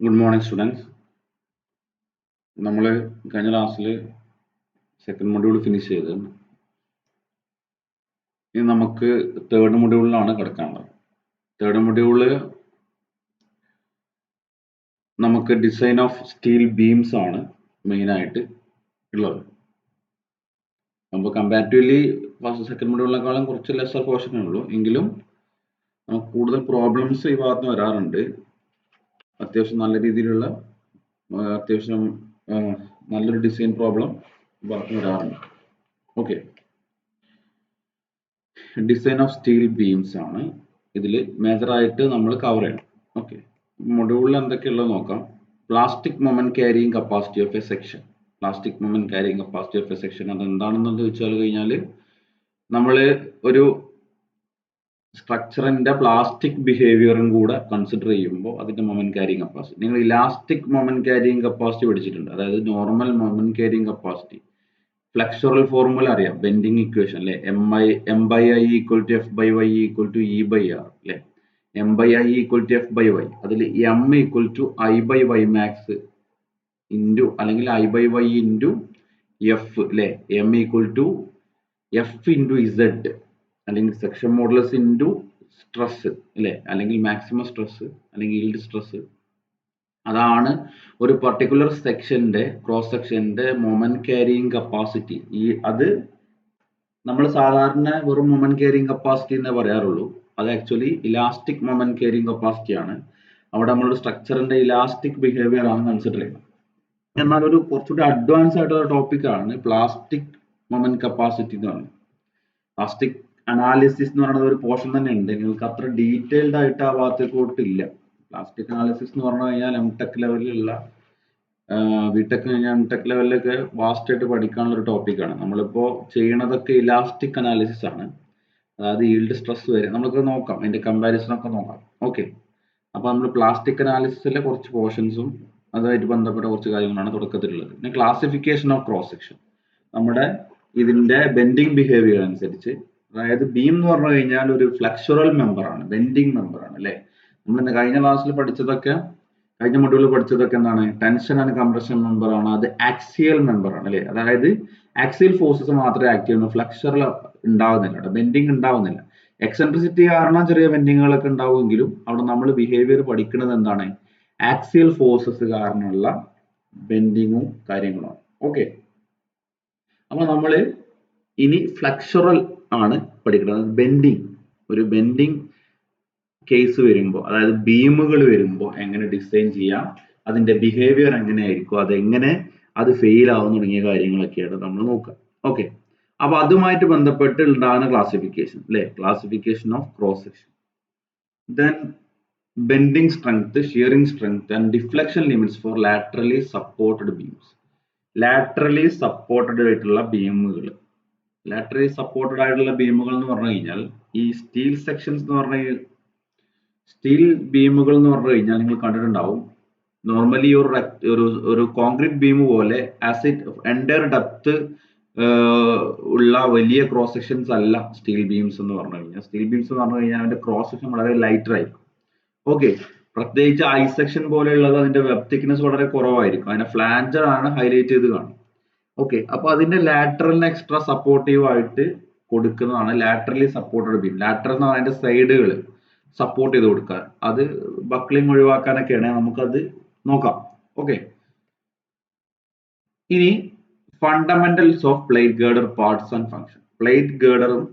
Good morning students. നമ്മൾ കഴിഞ്ഞ ക്ലാസ്സിൽ സെക്കൻഡ് മൊഡ്യൂൾ ഫിനിഷ് ചെയ്ത് ഇനി നമുക്ക് തേർഡ് മൊഡ്യൂളിലാണ് കിടക്കാനുള്ളത്. തേർഡ് മൊഡ്യൂള് നമുക്ക് ഡിസൈൻ ഓഫ് സ്റ്റീൽ ബീംസ് ആണ് മെയിനായിട്ട് ഉള്ളത്. അപ്പോൾ കമ്പാരിറ്റീവ്ലി ഫസ്റ്റ് സെക്കൻഡ് മൊഡ്യൂളിനേക്കാളും കുറച്ച് ലെസർ പോർഷനേ ഉള്ളൂ. എങ്കിലും നമുക്ക് കൂടുതൽ പ്രോബ്ലംസ് ഈ ഭാഗത്ത് വരാറുണ്ട്. അത്യാവശ്യം നല്ല രീതിയിലുള്ള അത്യാവശ്യം നല്ലൊരു ഡിസൈൻ പ്രോബ്ലം ഈ ഭാഗത്ത് വരാറുണ്ട്. Okay, design of steel beams ആണ് ഇതിൽ മേജറായിട്ട് നമ്മൾ കവർ ചെയ്യണം. ഓക്കെ, മൊഡ്യൂളിൽ എന്തൊക്കെയുള്ളത് നോക്കാം. Plastic moment carrying capacity of A section. Plastic moment carrying capacity of A section അത് എന്താണെന്ന് ചോദിച്ചാൽ കഴിഞ്ഞാൽ നമ്മൾ ഒരു സ്ട്രക്ചറിന്റെ പ്ലാസ്റ്റിക് ബിഹേവിയറും കൂടെ കൺസിഡർ ചെയ്യുമ്പോൾ അതിന്റെ മൊമെന്റ് ക്യാരിയിങ് കപ്പാസിറ്റി. നിങ്ങൾ ഇലാസ്റ്റിക് മൊമെന്റ് ക്യാരിയിങ് കപ്പാസിറ്റി പഠിച്ചിട്ടുണ്ട്. അതായത് normal moment carrying capacity flexural formula അറിയാം, ബെൻഡിങ് ഇക്വേഷൻ അല്ലെ, M by I equal to F by Y equal to E by R അല്ലെ. M by I equal to F by Y, അതിൽ M equal to I by Y max into അല്ലെങ്കിൽ I by Y into F അല്ലെ. M equal to F into Z അല്ലെങ്കിൽ section modulus into stress അല്ലെ, അല്ലെങ്കിൽ maximum stress അല്ലെങ്കിൽ yield stress. അതാണ് ഒരു particular സെക്ഷന്റെ ക്രോസ് സെക്ഷന്റെ മൊമെന്റ് ക്യാരിയിങ് കപ്പാസിറ്റി. അത് നമ്മൾ സാധാരണ വെറും മൊമെന്റ് ക്യാരിയിങ് കപ്പാസിറ്റി എന്നേ പറയാറുള്ളൂ. അത് actually elastic moment carrying capacity ആണ്. അവിടെ നമ്മളൊരു സ്ട്രക്ചറിന്റെ ഇലാസ്റ്റിക് ബിഹേവിയർ ആണ് കൺസിഡർ ചെയ്യുന്നത്. എന്നാൽ ഒരു കുറച്ചുകൂടി അഡ്വാൻസ് ആയിട്ടുള്ള ടോപ്പിക് ആണ് പ്ലാസ്റ്റിക് മൊമെന്റ് കപ്പാസിറ്റി എന്ന് പറയുന്നത്. പ്ലാസ്റ്റിക് അനാലിസിസ് എന്ന് പറയുന്നത് ഒരു പോർഷൻ തന്നെ ഉണ്ട്. നിങ്ങൾക്ക് അത്ര ഡീറ്റെയിൽഡ് ആയിട്ട് ആ ഭാഗത്തേക്കോട്ടില്ല. പ്ലാസ്റ്റിക് അനാലിസിസ് എന്ന് പറഞ്ഞു കഴിഞ്ഞാൽ എംടെക് ലെവലിലുള്ള ബിടെക് കഴിഞ്ഞാൽ എംടെക് ലെവലിലൊക്കെ വാസ്റ്റ് ആയിട്ട് പഠിക്കാനുള്ള ഒരു ടോപ്പിക്കാണ്. നമ്മളിപ്പോൾ ചെയ്യണതൊക്കെ ഇലാസ്റ്റിക് അനാലിസിസ് ആണ്. അതായത് ഈൽഡ് സ്ട്രെസ് വരെ നമുക്ക് നോക്കാം, അതിന്റെ കമ്പാരിസൺ ഒക്കെ നോക്കാം. ഓക്കെ, അപ്പൊ നമ്മൾ പ്ലാസ്റ്റിക് അനാലിസിസിലെ കുറച്ച് പോർഷൻസും അതുമായിട്ട് ബന്ധപ്പെട്ട കുറച്ച് കാര്യങ്ങളാണ് തുടക്കത്തിലുള്ളത്. പിന്നെ ക്ലാസിഫിക്കേഷൻ ഓഫ് ക്രോസ് സെക്ഷൻ, നമ്മുടെ ഇതിന്റെ ബെൻഡിങ് ബിഹേവിയർ അനുസരിച്ച്. അതായത് ബീം എന്ന് പറഞ്ഞു കഴിഞ്ഞാൽ ഒരു ഫ്ലെക്സുറൽ മെമ്പർ ആണ്, ബെൻഡിങ് മെമ്പർ ആണ് അല്ലെ. നമ്മൾ കഴിഞ്ഞ ക്ലാസ്സിൽ പഠിച്ചതൊക്കെ, കഴിഞ്ഞ മൊഡ്യൂളിൽ പഠിച്ചതൊക്കെ എന്താണ്, ടെൻഷൻ ആൻഡ് കംപ്രഷൻ മെമ്പർ ആണ്. അത് ആക്സിയൽ മെമ്പർ ആണ് അല്ലെ. അതായത് ആക്സിയൽ ഫോഴ്സസ് മാത്രമേ ആക്ട് ചെയ്യുന്നു, ഫ്ലെക്സുറൽ ഉണ്ടാവുന്നില്ല, ബെൻഡിങ് ഉണ്ടാവുന്നില്ല. എക്സെൻട്രിസിറ്റി കാരണം ചെറിയ ബെൻഡിങ്ങുകളൊക്കെ ഉണ്ടാവുമെങ്കിലും അവിടെ നമ്മൾ ബിഹേവിയർ പഠിക്കുന്നത് എന്താണ്, ആക്സിയൽ ഫോഴ്സസ് കാരണമുള്ള ബെൻഡിങ്ങും കാര്യങ്ങളുമാണ്. ഓക്കെ, അപ്പൊ നമ്മൾ ഇനി ഫ്ലെക്സുറൽ ആണ് പഠിക്കുന്നത്. ബെൻഡിങ്, ഒരു ബെൻഡിങ് കേസ് വരുമ്പോൾ, അതായത് ബീമുകൾ വരുമ്പോൾ എങ്ങനെ ഡിസൈൻ ചെയ്യാം, അതിന്റെ ബിഹേവിയർ എങ്ങനെയായിരിക്കും, അതെങ്ങനെ അത് ഫെയിൽ ആവും തുടങ്ങിയ കാര്യങ്ങളൊക്കെയാണ് നമ്മൾ നോക്കുക. ഓക്കെ, അപ്പൊ അതുമായിട്ട് ബന്ധപ്പെട്ട് ഉണ്ടാകുന്ന ക്ലാസിഫിക്കേഷൻ അല്ലെ, classification of cross section. Then bending strength, shearing strength and deflection limits for laterally supported beams. laterally supported ആയിട്ടുള്ള ബീമുകൾ, laterally supported ആയിട്ടുള്ള ബീമുകൾ എന്ന് പറഞ്ഞു കഴിഞ്ഞാൽ ഈ സ്റ്റീൽ സെക്ഷൻസ് എന്ന് പറഞ്ഞു കഴിഞ്ഞാൽ, സ്റ്റീൽ ബീമുകൾ എന്ന് പറഞ്ഞു കഴിഞ്ഞാൽ നിങ്ങൾ കണ്ടിട്ടുണ്ടാവും. നോർമലി ഒരു കോൺക്രീറ്റ് ബീം പോലെ ആസ് ഇറ്റ് എൻറ്റയർ ഡെപ്ത് ഉള്ള വലിയ ക്രോസ് സെക്ഷൻസ് അല്ല സ്റ്റീൽ ബീംസ് എന്ന് പറഞ്ഞു കഴിഞ്ഞാൽ. സ്റ്റീൽ ബീംസ് എന്ന് പറഞ്ഞു കഴിഞ്ഞാൽ അതിന്റെ ക്രോസ് സെക്ഷൻ വളരെ ലൈറ്റർ ആയിരിക്കും. ഓക്കെ, പ്രത്യേകിച്ച് ഐ സെക്ഷൻ പോലെയുള്ളത് അതിന്റെ വെബ് തിക്നെസ് വളരെ കുറവായിരിക്കും. അതിന്റെ ഫ്ലാഞ്ചർ ആണ് ഹൈലൈറ്റ് ചെയ്ത് കാണും. ഓക്കെ, അപ്പൊ അതിന്റെ ലാറ്ററലിന് എക്സ്ട്രാ സപ്പോർട്ടീവ് ആയിട്ട് കൊടുക്കുന്നതാണ് ലാറ്ററലി സപ്പോർട്ടഡ് ബീം. ലാറ്ററൽ എന്ന് പറഞ്ഞാൽ അതിന്റെ സൈഡുകൾ സപ്പോർട്ട് ചെയ്ത് കൊടുക്കുക, അത് ബക്ലിംഗ് ഒഴിവാക്കാനൊക്കെയാണ്. നമുക്കത് നോക്കാം. ഓക്കെ, ഇനി fundamentals of plate girder parts and function. Plate ഗേർഡറും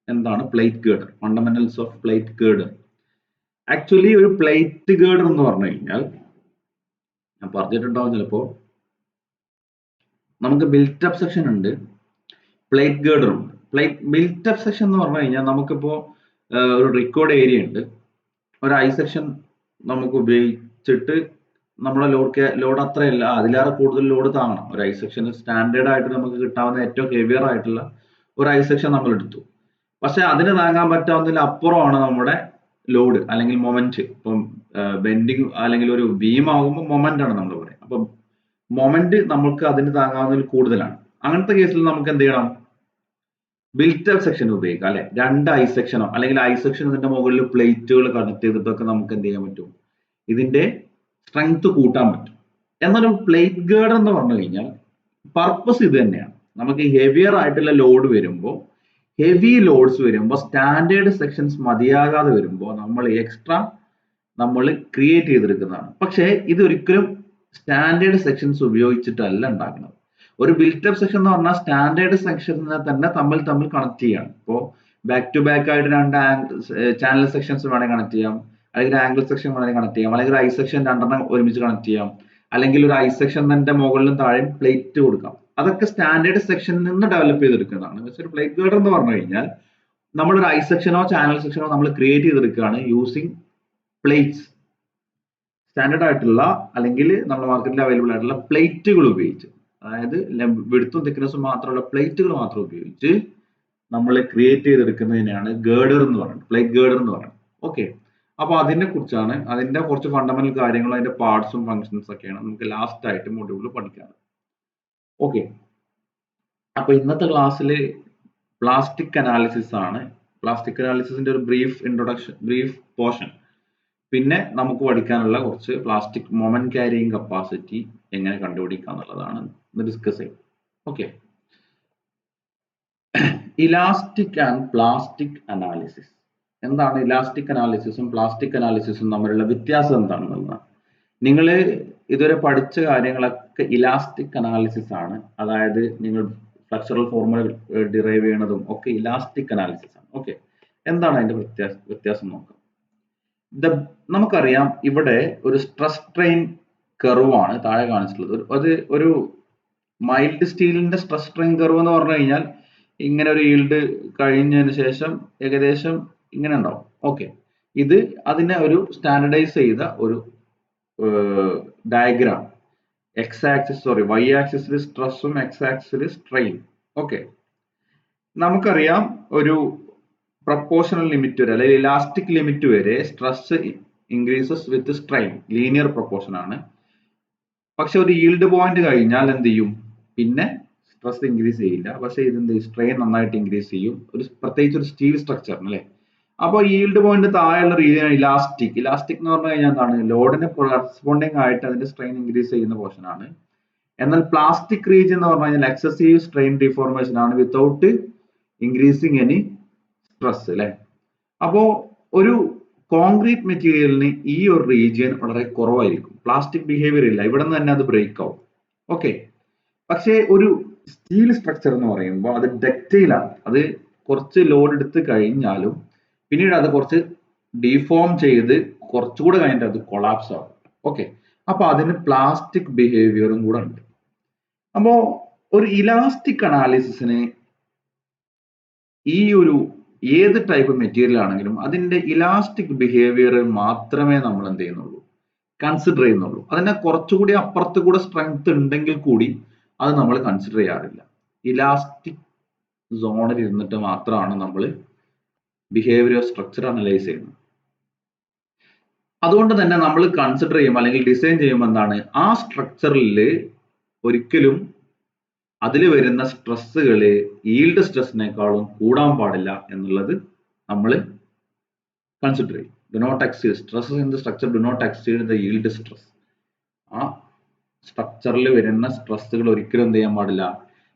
എന്താണ് plate girder, fundamentals of plate girder. Actually ഒരു പ്ലേറ്റ് ഗേർഡർ എന്ന് പറഞ്ഞു കഴിഞ്ഞാൽ ഞാൻ പറഞ്ഞിട്ടുണ്ടാവും ചിലപ്പോ, നമുക്ക് ബിൽറ്റപ്പ് സെക്ഷൻ ഉണ്ട്, പ്ലേറ്റ് ഗേർഡർ ഉണ്ട്. ബിൽറ്റപ്പ് സെക്ഷൻ എന്ന് പറഞ്ഞു കഴിഞ്ഞാൽ നമുക്കിപ്പോ ഒരു റിക്കോർഡ് ഏരിയ ഉണ്ട്, ഒരു ഐ സെക്ഷൻ നമുക്ക് ഉപയോഗിച്ചിട്ട് നമ്മുടെ ലോഡ് അത്രയല്ല, അതിലേറെ കൂടുതൽ ലോഡ് താങ്ങണം. ഒരു ഐ സെക്ഷൻ സ്റ്റാൻഡേർഡ് ആയിട്ട് നമുക്ക് കിട്ടാവുന്ന ഏറ്റവും ഹെവിയർ ആയിട്ടുള്ള ഒരു ഐ സെക്ഷൻ നമ്മൾ എടുത്തു. പക്ഷെ അതിന് താങ്ങാൻ പറ്റാവുന്നതിൽ അപ്പുറമാണ് നമ്മുടെ ലോഡ് അല്ലെങ്കിൽ മൊമെന്റ്. ഇപ്പം ബെൻഡിങ് അല്ലെങ്കിൽ ഒരു ബീം ആകുമ്പോൾ മൊമെന്റ് ആണ് നമ്മൾ പറയുന്നത്. അപ്പം മൊമെന്റ് നമുക്ക് അതിന് താങ്ങാവുന്നതിൽ കൂടുതലാണ്. അങ്ങനത്തെ കേസിൽ നമുക്ക് എന്ത് ചെയ്യണം, ബിൽറ്റപ്പ് സെക്ഷൻ ഉപയോഗിക്കാം അല്ലെ. രണ്ട് ഐ സെക്ഷനോ അല്ലെങ്കിൽ ഐ സെക്ഷൻ ഇതിന്റെ മുകളിൽ പ്ലേറ്റുകൾ കണക്ട് ചെയ്തിട്ടൊക്കെ നമുക്ക് എന്ത് ചെയ്യാൻ പറ്റും, ഇതിന്റെ സ്ട്രെങ്ത് കൂട്ടാൻ പറ്റും. എന്നാൽ ഒരു പ്ലേറ്റ് ഗേർഡർ എന്ന് പറഞ്ഞു കഴിഞ്ഞാൽ പർപ്പസ് ഇത് തന്നെയാണ്. നമുക്ക് ഹെവിയർ ആയിട്ടുള്ള ലോഡ് വരുമ്പോൾ, ഹെവി ലോഡ്സ് വരുമ്പോൾ, സ്റ്റാൻഡേർഡ് സെക്ഷൻസ് മതിയാകാതെ വരുമ്പോൾ നമ്മൾ എക്സ്ട്രാ നമ്മൾ ക്രിയേറ്റ് ചെയ്തെടുക്കുന്നതാണ്. പക്ഷേ ഇത് ഒരിക്കലും സ്റ്റാൻഡേർഡ് സെക്ഷൻസ് ഉപയോഗിച്ചിട്ടല്ല ഉണ്ടാക്കുന്നത്. ഒരു ബിൽറ്റപ്പ് സെക്ഷൻ എന്ന് പറഞ്ഞാൽ സ്റ്റാൻഡേർഡ് സെക്ഷനെ തന്നെ തമ്മിൽ തമ്മിൽ കണക്ട് ചെയ്യാണ്. ഇപ്പോൾ ബാക്ക് ടു ബാക്ക് ആയിട്ട് രണ്ട് ചാനൽ സെക്ഷൻസ് വേണമെങ്കിൽ കണക്ട് ചെയ്യാം, അല്ലെങ്കിൽ ആംഗിൾ സെക്ഷൻ വേണമെങ്കിൽ കണക്ട് ചെയ്യാം, അല്ലെങ്കിൽ ഒരു ഐ സെക്ഷൻ രണ്ടെണ്ണം ഒരുമിച്ച് കണക്ട് ചെയ്യാം, അല്ലെങ്കിൽ ഒരു ഐ സെക്ഷൻ തന്നെ മുകളിലും താഴെയും പ്ലേറ്റ് കൊടുക്കാം. അതൊക്കെ സ്റ്റാൻഡേർഡ് സെക്ഷനിൽ നിന്ന് ഡെവലപ്പ് ചെയ്തെടുക്കുന്നതാണ്. പക്ഷേ ഒരു പ്ലേറ്റ് ഗേർഡർ എന്ന് പറഞ്ഞു കഴിഞ്ഞാൽ നമ്മളൊരു ഐ സെക്ഷനോ ചാനൽ സെക്ഷനോ നമ്മൾ ക്രിയേറ്റ് ചെയ്തെടുക്കുകയാണ് യൂസിങ് പ്ലേറ്റ്സ്, സ്റ്റാൻഡേർഡ് ആയിട്ടുള്ള അല്ലെങ്കിൽ നമ്മുടെ മാർക്കറ്റിൽ അവൈലബിൾ ആയിട്ടുള്ള പ്ലേറ്റുകൾ ഉപയോഗിച്ച്, അതായത് വിഡ്ത്തും തിക്നെസ്സും മാത്രമുള്ള പ്ലേറ്റുകൾ മാത്രം ഉപയോഗിച്ച് നമ്മൾ ക്രിയേറ്റ് ചെയ്തെടുക്കുന്നതിനാണ് ഗേർഡർ എന്ന് പറയുന്നത്, പ്ലേറ്റ് ഗേർഡർ എന്ന് പറയുന്നത്. ഓക്കെ, അപ്പൊ അതിനെ കുറിച്ചാണ്, അതിന്റെ കുറച്ച് ഫണ്ടമെന്റൽ കാര്യങ്ങളും അതിന്റെ പാർട്സും ഫങ്ഷൻസ് ഒക്കെയാണ് നമുക്ക് ലാസ്റ്റ് ആയിട്ട് മൊഡ്യൂളിൽ പഠിക്കാറ്. ഓക്കെ, അപ്പൊ ഇന്നത്തെ ക്ലാസ്സിൽ പ്ലാസ്റ്റിക് അനാലിസിസ് ആണ്. പ്ലാസ്റ്റിക് അനാലിസിസിന്റെ ഒരു ബ്രീഫ് ഇൻട്രൊഡക്ഷൻ, ബ്രീഫ് പോർഷൻ. പിന്നെ നമുക്ക് പഠിക്കാനുള്ള കുറച്ച് പ്ലാസ്റ്റിക് മൊമെന്റ് ക്യാരിയിങ് കപ്പാസിറ്റി എങ്ങനെ കണ്ടുപിടിക്കുക എന്നുള്ളതാണ് ഇന്ന് ഡിസ്കസ് ചെയ്യുന്നത്. Okay, elastic and plastic analysis. എന്താണ് ഇലാസ്റ്റിക് അനാലിസിസും പ്ലാസ്റ്റിക് അനാലിസിസും തമ്മിലുള്ള വ്യത്യാസം എന്താണെന്നുള്ളതാണ്. നിങ്ങൾ ഇതുവരെ പഠിച്ച കാര്യങ്ങളൊക്കെ ഇലാസ്റ്റിക് അനാലിസിസ് ആണ്. അതായത് നിങ്ങൾ ഫ്ലക്ചറൽ ഫോർമുല ഡിറൈവ് ചെയ്യണതും ഒക്കെ ഇലാസ്റ്റിക് അനാലിസിസ് ആണ്. ഓക്കെ, എന്താണ് അതിന്റെ വ്യത്യാസം നോക്കാം. നമുക്കറിയാം ഇവിടെ ഒരു സ്ട്രെസ് സ്ട്രെയിൻ കർവ് ആണ് താഴെ കാണിച്ചിട്ടുള്ളത്. അത് ഒരു മൈൽഡ് സ്റ്റീലിന്റെ സ്ട്രെസ് സ്ട്രെയിൻ കർവ് എന്ന് പറഞ്ഞു കഴിഞ്ഞാൽ ഇങ്ങനെ ഒരു ഈൽഡ് കഴിഞ്ഞതിന് ശേഷം ഏകദേശം ഇങ്ങനെ ഉണ്ടാവും. ഓക്കെ, ഇത് അതിനെ ഒരു സ്റ്റാൻഡർഡൈസ് ചെയ്ത ഒരു ഡയഗ്രാം. വൈ ആക്സിസിൽ സ്ട്രെസ്സും എക്സ് ആക്സിസിൽ സ്ട്രെയിൻ. ഓക്കെ, നമുക്കറിയാം ഒരു പ്രപ്പോർഷണൽ ലിമിറ്റ് വരെ അല്ലെങ്കിൽ ഇലാസ്റ്റിക് ലിമിറ്റ് വരെ stress increases with strain, linear proportion ആണ്. പക്ഷെ ഒരു ഈൽഡ് പോയിന്റ് കഴിഞ്ഞാൽ എന്ത് ചെയ്യും, പിന്നെ സ്ട്രെസ് ഇൻക്രീസ് ചെയ്യില്ല, പക്ഷെ ഇത് സ്ട്രെയിൻ നന്നായിട്ട് ഇൻക്രീസ് ചെയ്യും. ഒരു പ്രത്യേകിച്ച് ഒരു സ്റ്റീൽ സ്ട്രക്ചറിന് അല്ലേ. അപ്പോൾ ഈൽഡ് പോയിന്റ് താഴെയുള്ള റീജിയൻ ഇലാസ്റ്റിക്. ഇലാസ്റ്റിക് എന്ന് പറഞ്ഞു കഴിഞ്ഞാൽ എന്താണ്, ലോഡിന് കറസ്പോണ്ടിങ് ആയിട്ട് അതിന്റെ സ്ട്രെയിൻ ഇൻക്രീസ് ചെയ്യുന്ന പോർഷൻ ആണ്. എന്നാൽ പ്ലാസ്റ്റിക് റീജിയൻ എന്ന് പറഞ്ഞു കഴിഞ്ഞാൽ എക്സസീവ് സ്ട്രെയിൻ ഡിഫോർമേഷൻ ആണ് വിത്തൗട്ട് ഇൻക്രീസിങ് എനി സ്ട്രെസ് അല്ലെ. അപ്പോ ഒരു കോൺക്രീറ്റ് മെറ്റീരിയലിന് ഈ ഒരു റീജിയൻ വളരെ കുറവായിരിക്കും, പ്ലാസ്റ്റിക് ബിഹേവിയർ ഇല്ല, ഇവിടെ നിന്ന് തന്നെ അത് ബ്രേക്ക് ആവും. ഓക്കെ, പക്ഷേ ഒരു സ്റ്റീൽ സ്ട്രക്ചർ എന്ന് പറയുമ്പോൾ അത് ഡക്റ്റൈൽ ആണ്. അത് കുറച്ച് ലോഡ് എടുത്ത് കഴിഞ്ഞാലും പിന്നീട് അത് കുറച്ച് ഡിഫോം ചെയ്ത് കുറച്ചുകൂടെ കഴിഞ്ഞിട്ട് അത് കൊളാപ്സ് ആവും. ഓക്കെ, അപ്പൊ അതിന് പ്ലാസ്റ്റിക് ബിഹേവിയറും കൂടെ ഉണ്ട്. അപ്പോ ഒരു ഇലാസ്റ്റിക് അനാലിസിസിന് ഈ ഒരു ഏത് ടൈപ്പ് മെറ്റീരിയൽ ആണെങ്കിലും അതിന്റെ ഇലാസ്റ്റിക് ബിഹേവിയർ മാത്രമേ നമ്മൾ എന്ത് ചെയ്യുന്നുള്ളൂ, കൺസിഡർ ചെയ്യുന്നുള്ളൂ. അതിനെ കുറച്ചുകൂടി അപ്പുറത്ത് കൂടെ സ്ട്രെങ്ത് ഉണ്ടെങ്കിൽ കൂടി അത് നമ്മൾ കൺസിഡർ ചെയ്യാറില്ല. ഇലാസ്റ്റിക് സോണിൽ ഇരുന്നിട്ട് മാത്രമാണ് നമ്മൾ ബിഹേവിയർ സ്ട്രക്ചർ അനലൈസ് ചെയ്യുന്നത്. അതുകൊണ്ട് തന്നെ നമ്മൾ കൺസിഡർ ചെയ്യുമ്പോൾ അല്ലെങ്കിൽ ഡിസൈൻ ചെയ്യുമ്പോൾ എന്താണ്, ആ സ്ട്രക്ചറിൽ ഒരിക്കലും അതിൽ വരുന്ന സ്ട്രെസ്സുകൾ ഈൽഡ് സ്ട്രെസ്സിനേക്കാളും കൂടാൻ പാടില്ല എന്നുള്ളത് നമ്മൾ കൺസിഡർ ചെയ്യും. Do not exceed stresses in the structure, do not exceed the yield stress. ആ സ്ട്രക്ചറിൽ വരുന്ന സ്ട്രെസ്സുകൾ ഒരിക്കലും എന്ത് ചെയ്യാൻ പാടില്ല,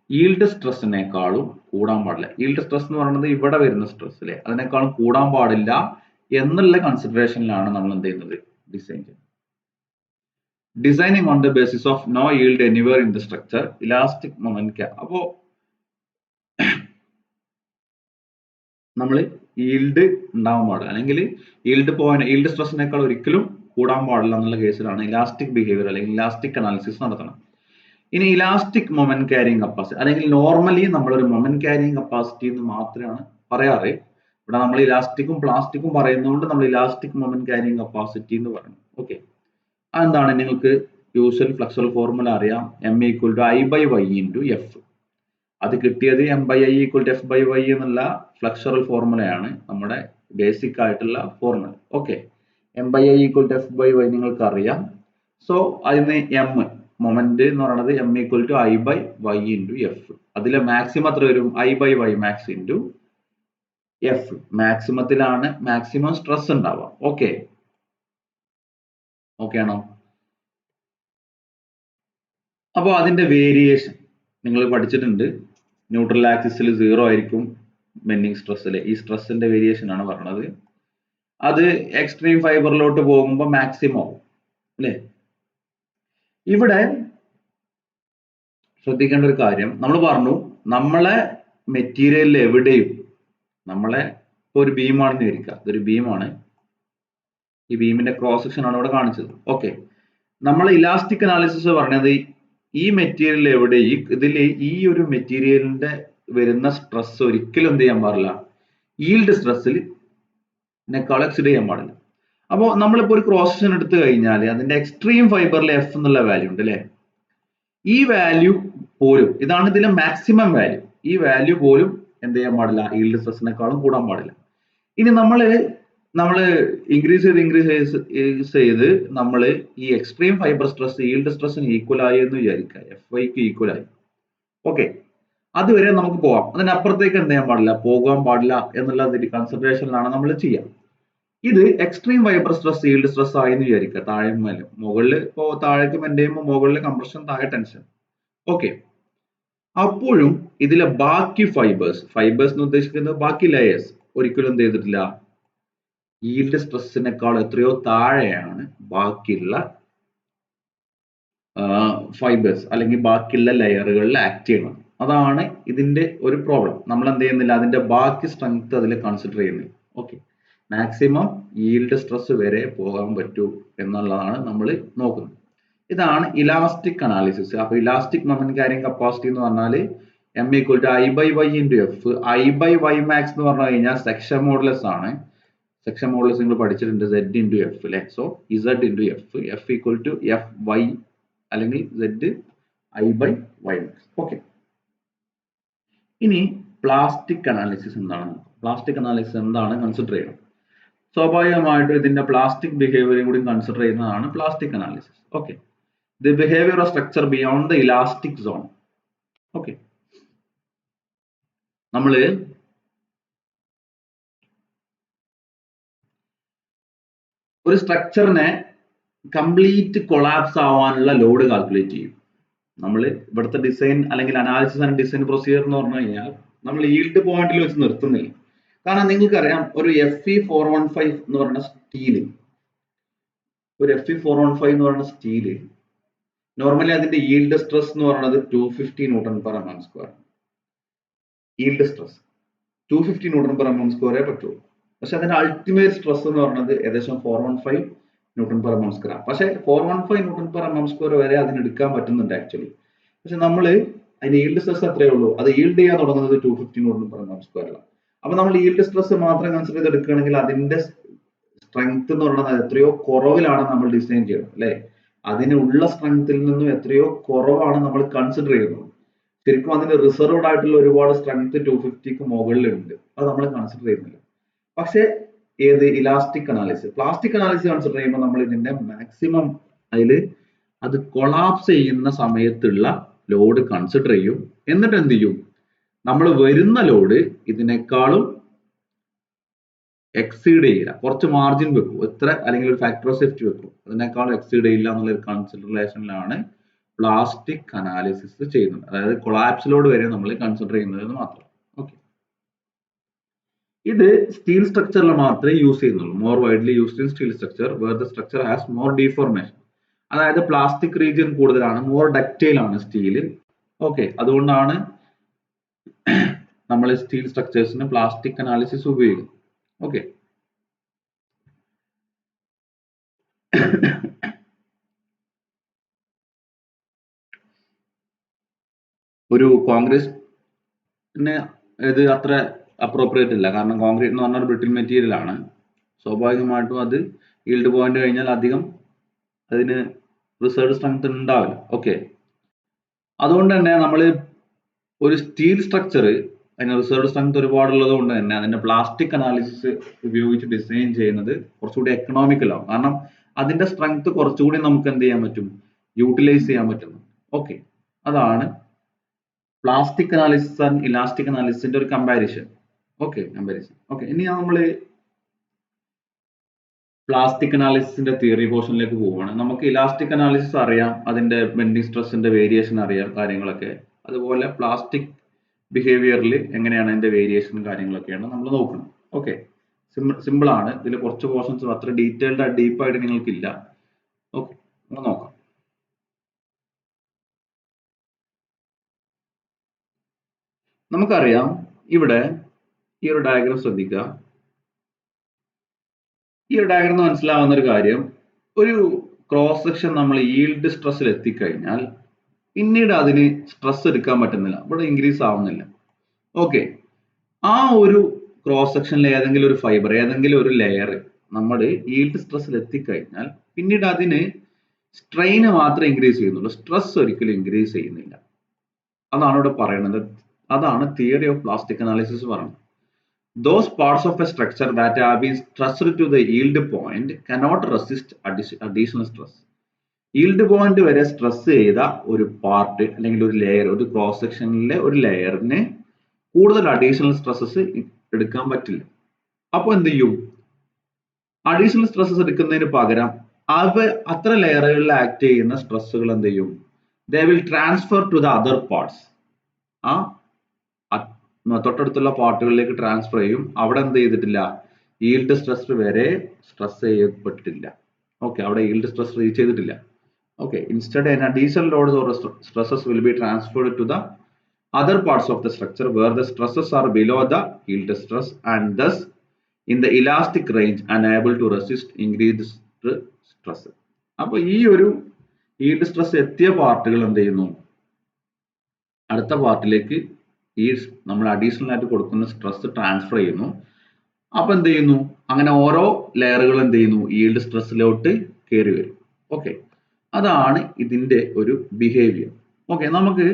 ഈൽഡ് സ്ട്രെസ്സിനേക്കാളും കൂടാൻ പാടില്ല. ഈൽഡ് സ്ട്രെസ് എന്ന് പറയുന്നത് ഇവിടെ വരുന്ന സ്ട്രെസ് അല്ലേ, അതിനേക്കാളും കൂടാൻ പാടില്ല എന്നുള്ള കൺസിഡറേഷനിലാണ് നമ്മൾ എന്ത് ചെയ്യുന്നത്, ഡിസൈൻ ചെയ്യുന്നത്. Designing on the basis of no yield anywhere in the structure, elastic moment. അപ്പോ നമ്മൾ ഈൽഡ് ഉണ്ടാവാൻ പാടില്ല, അല്ലെങ്കിൽ ഈൽഡ് സ്ട്രെസ്സിനേക്കാൾ ഒരിക്കലും കൂടാൻ പാടില്ല എന്നുള്ള കേസിലാണ് ഇലാസ്റ്റിക് ബിഹേവിയർ അല്ലെങ്കിൽ ഇലാസ്റ്റിക് അനാലിസിസ് നടത്തണം. ഇനി ഇലാസ്റ്റിക് മൊമെന്റ് ക്യാരിയിങ് കപ്പാസിറ്റി, അല്ലെങ്കിൽ നോർമലി നമ്മളൊരു മൊമെന്റ് ക്യാരിയിങ് കപ്പാസിറ്റി എന്ന് മാത്രമാണ് പറയാറ്. ഇവിടെ നമ്മൾ ഇലാസ്റ്റിക്കും പ്ലാസ്റ്റിക്കും പറയുന്നതുകൊണ്ട് നമ്മൾ ഇലാസ്റ്റിക് മൊമെന്റ് ക്യാരിയിങ് കപ്പാസിറ്റി എന്ന് പറയുന്നു. ഓക്കെ, അതെന്താണ്, നിങ്ങൾക്ക് യൂഷ്വൽ ഫ്ലക്സൽ ഫോർമുല അറിയാം, M=I/Y × F. അത് കിട്ടിയത് M/I=F/Y എന്നുള്ള ഫ്ലക്സറൽ ഫോർമുലയാണ്, നമ്മുടെ ബേസിക് ആയിട്ടുള്ള ഫോർമുല. ഓക്കെ, M/I=F/Y നിങ്ങൾക്ക് അറിയാം. സോ അതിന് M മൊമെന്റ് എന്ന് പറയുന്നത് M=I/Y × F. അതിലെ മാക്സിമം എത്ര വരും, I/Y max × F. മാക്സിമത്തിലാണ് മാക്സിമം സ്ട്രെസ് ഉണ്ടാവുക. ഓക്കെ, ഓക്കെ ആണോ? അപ്പോൾ അതിന്റെ വേരിയേഷൻ നിങ്ങൾ പഠിച്ചിട്ടുണ്ട്. ന്യൂട്രൽ ആക്സിസിൽ 0 ആയിരിക്കും ബെൻഡിങ് സ്ട്രെസ്സിൽ. ഈ സ്ട്രെസ്സിന്റെ വേരിയേഷൻ ആണ് പറഞ്ഞത്. അത് എക്സ്ട്രീം ഫൈബറിലോട്ട് പോകുമ്പോൾ മാക്സിമം ആവും അല്ലേ. ഇവിടെ ശ്രദ്ധിക്കേണ്ട ഒരു കാര്യം, നമ്മൾ പറഞ്ഞു നമ്മളെ മെറ്റീരിയലിൽ എവിടെയും നമ്മളെ ഒരു ബീമാണെന്ന് വിചാരിക്കുക, ഇതൊരു ബീമാണ്, ഈ ബീമിന്റെ ക്രോസ് സെക്ഷൻ ആണ് ഇവിടെ കാണിച്ചത്. ഓക്കെ, നമ്മൾ ഇലാസ്റ്റിക് അനാലിസിസ് പറഞ്ഞത് ഈ മെറ്റീരിയൽ എവിടെ ഇതിൽ ഈ ഒരു മെറ്റീരിയലിന്റെ വരുന്ന സ്ട്രെസ് ഒരിക്കലും എന്ത് ചെയ്യാൻ പാടില്ല, ഈൽഡ് സ്ട്രെസ്സിനേക്കാൾ എക്സീഡ് ചെയ്യാൻ പാടില്ല. അപ്പോൾ നമ്മളിപ്പോൾ ഒരു ക്രോസ് സെക്ഷൻ എടുത്തു കഴിഞ്ഞാൽ അതിന്റെ എക്സ്ട്രീം ഫൈബറിൽ എഫ് എന്നുള്ള വാല്യൂ ഉണ്ട് അല്ലേ. ഈ വാല്യൂ പോലും, ഇതാണ് ഇതിലെ മാക്സിമം വാല്യൂ, ഈ വാല്യൂ പോലും എന്ത് ചെയ്യാൻ പാടില്ല, ഈൽഡ് സ്ട്രെസ്സിനേക്കാളും കൂടാൻ പാടില്ല. ഇനി നമ്മള് ഇൻക്രീസ് ചെയ്ത് നമ്മൾ ഈ എക്സ്ട്രീം ഫൈബർ സ്ട്രെസ് ഈൽഡ് സ്ട്രെസ്സിന് ഈക്വൽ ആയി എന്ന് വിചാരിക്കുക, എഫ് ഐക്ക് ഈക്വൽ ആയി. ഓക്കെ, അതുവരെ നമുക്ക് പോവാം, അതിനപ്പുറത്തേക്ക് എന്ത് ചെയ്യാൻ പാടില്ല, പോകാൻ പാടില്ല എന്നുള്ള കൺസിഡറേഷനിലാണ് നമ്മൾ ചെയ്യുക. ഇത് extreme fibre stress yield stress ആയെന്ന് വിചാരിക്കുക, താഴെ മേലും മുകളിൽ, ഇപ്പോൾ താഴേക്ക് മെന്റ് ചെയ്യുമ്പോൾ മുകളിൽ കംപ്രഷൻ, താഴെ ടെൻഷൻ. ഓക്കെ, അപ്പോഴും ഇതിലെ ബാക്കി ഫൈബേഴ്സ് എന്ന് ഉദ്ദേശിക്കുന്നത് ബാക്കി ലെയേഴ്സ് ഒരിക്കലും എന്ത് ചെയ്തിട്ടില്ല, ഈൽഡ് സ്ട്രെസ്സിനേക്കാൾ എത്രയോ താഴെയാണ് ബാക്കിയുള്ള ഫൈബേഴ്സ് അല്ലെങ്കിൽ ബാക്കിയുള്ള ലെയറുകളിൽ ആക്ട് ചെയ്യുന്നത്. അതാണ് ഇതിന്റെ ഒരു പ്രോബ്ലം. നമ്മൾ എന്ത് ചെയ്യുന്നില്ല, അതിന്റെ ബാക്കി സ്ട്രെങ്ത് അതിൽ കൺസിഡർ ചെയ്യുന്നില്ല. ഓക്കെ, മാക്സിമം ഈൽഡ് സ്ട്രെസ് വരെ പോകാൻ പറ്റൂ എന്നുള്ളതാണ് നമ്മൾ നോക്കുന്നത്. ഇതാണ് ഇലാസ്റ്റിക് അനാലിസിസ്. അപ്പൊ ഇലാസ്റ്റിക് മൊമെന്റ് ക്യാരിങ് കപ്പാസിറ്റി എന്ന് പറഞ്ഞാൽ M equal to I/Y into F. I/Y max എന്ന് പറഞ്ഞു കഴിഞ്ഞാൽ സെക്ഷൻ മോഡുലസ് ആണ്. സെക്ഷൻ മോഡുലസ് നിങ്ങൾ പഠിച്ചിട്ടുണ്ട്, Z into F അല്ലെ. So Z into F, F equal to Fy അല്ലെങ്കിൽ Z I/Y max. ഓക്കെ, ഇനി പ്ലാസ്റ്റിക് അനാലിസിസ് എന്താണ്, പ്ലാസ്റ്റിക് അനാലിസിസ് എന്താണ് കൺസിഡർ ചെയ്യണം. സ്വാഭാവികമായിട്ടും ഇതിന്റെ പ്ലാസ്റ്റിക് ബിഹേവിയറും കൂടി കൺസിഡർ ചെയ്യുന്നതാണ് plastic analysis. Okay, the behavior of structure beyond the elastic zone. Okay, നമ്മൾ ഒരു സ്ട്രക്ചറിനെ കംപ്ലീറ്റ് കൊളാപ്സ് ആവാനുള്ള ലോഡ് കാൽക്കുലേറ്റ് ചെയ്യും. നമ്മൾ ഇവിടുത്തെ ഡിസൈൻ അല്ലെങ്കിൽ അനാലിസിസ് ആൻഡ് ഡിസൈൻ പ്രൊസീജിയർ എന്ന് പറഞ്ഞു കഴിഞ്ഞാൽ നമ്മൾ ഈൽഡ് പോയിന്റിൽ വെച്ച് നിർത്തുന്നില്ല. കാരണം നിങ്ങൾക്കറിയാം, ഒരു Fe415 എന്ന് പറയുന്ന സ്റ്റീല്, ഒരു Fe415 എന്ന് പറയുന്ന സ്റ്റീല് നോർമലി അതിന്റെ ഈൽഡ് സ്ട്രെസ് എന്ന് പറയുന്നത് 250 newton per M M square. Yield stress 250 newton per M M സ്ക്വയറേ പറ്റുള്ളൂ. പക്ഷെ അതിന്റെ അൾട്ടിമേറ്റ് സ്ട്രെസ് എന്ന് പറയുന്നത് ഏകദേശം 415 newton per M M square. പക്ഷെ 415 newton per M M square വരെ അതിന് എടുക്കാൻ പറ്റുന്നുണ്ട് ആക്ച്വലി. പക്ഷെ നമ്മള് അതിന്റെ ഈൽഡ് സ്ട്രെസ് അത്രയേ ഉള്ളൂ, അത് ഈൽഡ് ചെയ്യാൻ തുടങ്ങുന്നത് 250 ന്യൂട്ടൺ പെർ എം എം സ്ക്വയറിലാണ്. അപ്പൊ നമ്മൾ ഈൽഡ് സ്ട്രെസ് മാത്രം കൺസിഡർ ചെയ്ത് എടുക്കുകയാണെങ്കിൽ അതിന്റെ സ്ട്രെങ്ത് എന്ന് പറയുന്നത് എത്രയോ കുറവിലാണ് നമ്മൾ ഡിസൈൻ ചെയ്യുന്നത് അല്ലെ. അതിനുള്ള സ്ട്രെങ്ത്തിൽ നിന്നും എത്രയോ കുറവാണ് നമ്മൾ കൺസിഡർ ചെയ്യുന്നത്. ശരിക്കും അതിന് റിസർവ്ഡ് ആയിട്ടുള്ള ഒരുപാട് സ്ട്രെങ്ത് 250ക്ക് മുകളിലുണ്ട്, അത് നമ്മൾ കൺസിഡർ ചെയ്യുന്നില്ല. പക്ഷെ ഏത് elastic analysis, plastic analysis consider ചെയ്യുമ്പോൾ നമ്മൾ ഇതിന്റെ മാക്സിമം അതിൽ അത് കൊളാപ്സ് ചെയ്യുന്ന സമയത്തുള്ള ലോഡ് കൺസിഡർ ചെയ്യും. എന്നിട്ട് എന്ത് ചെയ്യും, നമ്മൾ വരുന്ന ലോഡ് ഇതിനേക്കാളും എക്സീഡ് ചെയ്യില്ല, കുറച്ച് മാർജിൻ വെക്കും, എത്ര അല്ലെങ്കിൽ ഒരു ഫാക്ടർ ഓഫ് സേഫ്റ്റി വെക്കും, അതിനേക്കാളും എക്സീഡ് ചെയ്യില്ല എന്നുള്ള ഒരു കൺസിഡറേഷനിലാണ് പ്ലാസ്റ്റിക് അനാലിസിസ് ചെയ്യുന്നത്. അതായത് കൊളാപ്സ് ലോഡ് വരെ നമ്മൾ കൺസിഡർ ചെയ്യുന്നത് മാത്രം. ഓക്കെ, ഇത് സ്റ്റീൽ സ്ട്രക്ചറിൽ മാത്രമേ യൂസ് ചെയ്യുന്നുള്ളൂ. More widely used in steel structure where the structure has more deformation. അതായത് പ്ലാസ്റ്റിക് റീജിയൻ കൂടുതലാണ്, മോർ ഡക്റ്റൈൽ ആണ് സ്റ്റീല്. ഓക്കെ, അതുകൊണ്ടാണ് നമ്മൾ സ്റ്റീൽ സ്ട്രക്ചേഴ്സിന് പ്ലാസ്റ്റിക് അനാലിസിസ് ഉപയോഗിക്കുന്നത്. ഓക്കെ, ഒരു കോൺക്രീറ്റിന് ഇത് അത്ര അപ്രോപ്രിയേറ്റ് ഇല്ല, കാരണം കോൺക്രീറ്റ് എന്ന് പറഞ്ഞാൽ ബ്രിട്ടിൽ മെറ്റീരിയൽ ആണ്. സ്വാഭാവികമായിട്ടും അത് ഈൽഡ് പോയിന്റ് കഴിഞ്ഞാൽ അധികം അതിന് റിസർവ് സ്ട്രെങ്ത് ഉണ്ടാവില്ല. ഓക്കെ, അതുകൊണ്ട് തന്നെ നമ്മൾ ഒരു സ്റ്റീൽ സ്ട്രക്ചർ അതിന് റിസർവ് സ്ട്രെങ്ത് ഒരുപാടുള്ളത് കൊണ്ട് തന്നെ അതിന്റെ പ്ലാസ്റ്റിക് അനാലിസിസ് ഉപയോഗിച്ച് ഡിസൈൻ ചെയ്യുന്നത് കുറച്ചുകൂടി എക്കണോമിക്കൽ ആവും. കാരണം അതിന്റെ സ്ട്രെങ്ത് കുറച്ചുകൂടി നമുക്ക് എന്ത് ചെയ്യാൻ പറ്റും, യൂട്ടിലൈസ് ചെയ്യാൻ പറ്റും. ഓക്കെ, അതാണ് പ്ലാസ്റ്റിക് അനാലിസിസ് ആൻഡ് ഇലാസ്റ്റിക് അനാലിസിസിന്റെ ഒരു കമ്പാരിസൺ. ഓക്കെ, ഇനി നമ്മൾ പ്ലാസ്റ്റിക് അനാലിസിന്റെ തിയറി പോർഷനിലേക്ക് പോവുകയാണ്. നമുക്ക് ഇലാസ്റ്റിക് അനാലിസിസ് അറിയാം, അതിന്റെ ബെൻഡിങ് സ്ട്രെസ്സിന്റെ വേരിയേഷൻ അറിയാം, കാര്യങ്ങളൊക്കെ. അതുപോലെ പ്ലാസ്റ്റിക് ബിഹേവിയറിൽ എങ്ങനെയാണ് അതിന്റെ വേരിയേഷൻ കാര്യങ്ങളൊക്കെയാണ് നമ്മൾ നോക്കുന്നത്. ഓക്കെ, സിമ്പിൾ ആണ്. ഇതിൽ കുറച്ച് പോർഷൻസ് അത്ര ഡീറ്റെയിൽഡ് ഡീപ്പായിട്ട് നിങ്ങൾക്കില്ല. ഓക്കെ, നമുക്ക് നോക്കാം. നമുക്കറിയാം, ഇവിടെ ഈ ഒരു ഡയഗ്രം ശ്രദ്ധിക്കുക. ഈ ഒരു ഡയഗ്രം മനസ്സിലാവുന്ന ഒരു കാര്യം, ഒരു ക്രോസ് സെക്ഷൻ നമ്മൾ ഈൽഡ് സ്ട്രെസ്സിൽ എത്തിക്കഴിഞ്ഞാൽ പിന്നീട് അതിന് സ്ട്രെസ് എടുക്കാൻ പറ്റുന്നില്ല, ഇവിടെ ഇൻക്രീസ് ആവുന്നില്ല. ഓക്കെ, ആ ഒരു ക്രോസ് സെക്ഷനിൽ ഏതെങ്കിലും ഒരു ഫൈബർ, ഏതെങ്കിലും ഒരു ലെയർ നമ്മൾ ഈൽഡ് സ്ട്രെസ്സിൽ എത്തിക്കഴിഞ്ഞാൽ പിന്നീട് അതിന് സ്ട്രെയിന് മാത്രമേ ഇൻക്രീസ് ചെയ്യുന്നുള്ളൂ, സ്ട്രെസ് ഒരിക്കലും ഇൻക്രീസ് ചെയ്യുന്നില്ല. അതാണ് ഇവിടെ പറയുന്നത്. അതാണ് തിയറി ഓഫ് പ്ലാസ്റ്റിക് അനാലിസിസ് പറയുന്നത്. Those parts of a structure that have been stressed to the yield point cannot resist additional stress. yield point വരെ സ്ട്രെസ് ചെയ്ത ഒരു പാർട്ട് അല്ലെങ്കിൽ ഒരു ലെയർ, ഒരു ക്രോസ് സെക്ഷനിലെ ഒരു ലെയറിന് കൂടുതൽ അഡീഷണൽ സ്ട്രെസ്സസ് എടുക്കാൻ പറ്റില്ല. അപ്പോൾ എന്ത് ചെയ്യും? അഡീഷണൽ സ്ട്രെസ്സസ് എടുക്കുന്നതിന് പകരം അത്ര ലെയറുകളിൽ ആക്ട് ചെയ്യുന്ന സ്ട്രെസ്സുകൾ എന്ത് ചെയ്യും? They will transfer to the other parts. തൊട്ടടുത്തുള്ള പാർട്ടുകളിലേക്ക് ട്രാൻസ്ഫർ ചെയ്യും. അവിടെ എന്ത് ചെയ്തിട്ടില്ല? ഈൽഡ് സ്ട്രെസ് വരെ സ്ട്രെസ് ചെയ്യപ്പെട്ടിട്ടില്ല. ഓക്കെ, അവിടെ ഈൽഡ് സ്ട്രെസ് റീച്ച് ചെയ്തിട്ടില്ല. Okay, instead an additional loads or stresses will be transferred to the other parts of the structure where the stresses are below the yield stress and thus in the elastic range and able to resist increased stress. അപ്പോൾ ഈ ഒരു yield stress എത്തിയ പാർട്ടുകൾ എന്ത് ചെയ്യുന്നു? അടുത്ത പാർട്ടിലേക്ക് ഈ നമ്മൾ additional ആയിട്ട് കൊടുക്കുന്ന സ്ട്രെസ് ട്രാൻസ്ഫർ ചെയ്യുന്നു. അപ്പൊ എന്ത് ചെയ്യുന്നു? അങ്ങനെ ഓരോ ലെയറുകൾ എന്ത് ചെയ്യുന്നു? ഈൽഡ് സ്ട്രെസ്സിലോട്ട് കയറി വരും. ഓക്കെ, അതാണ് ഇതിന്റെ ഒരു ബിഹേവിയർ. ഓക്കെ, നമുക്ക്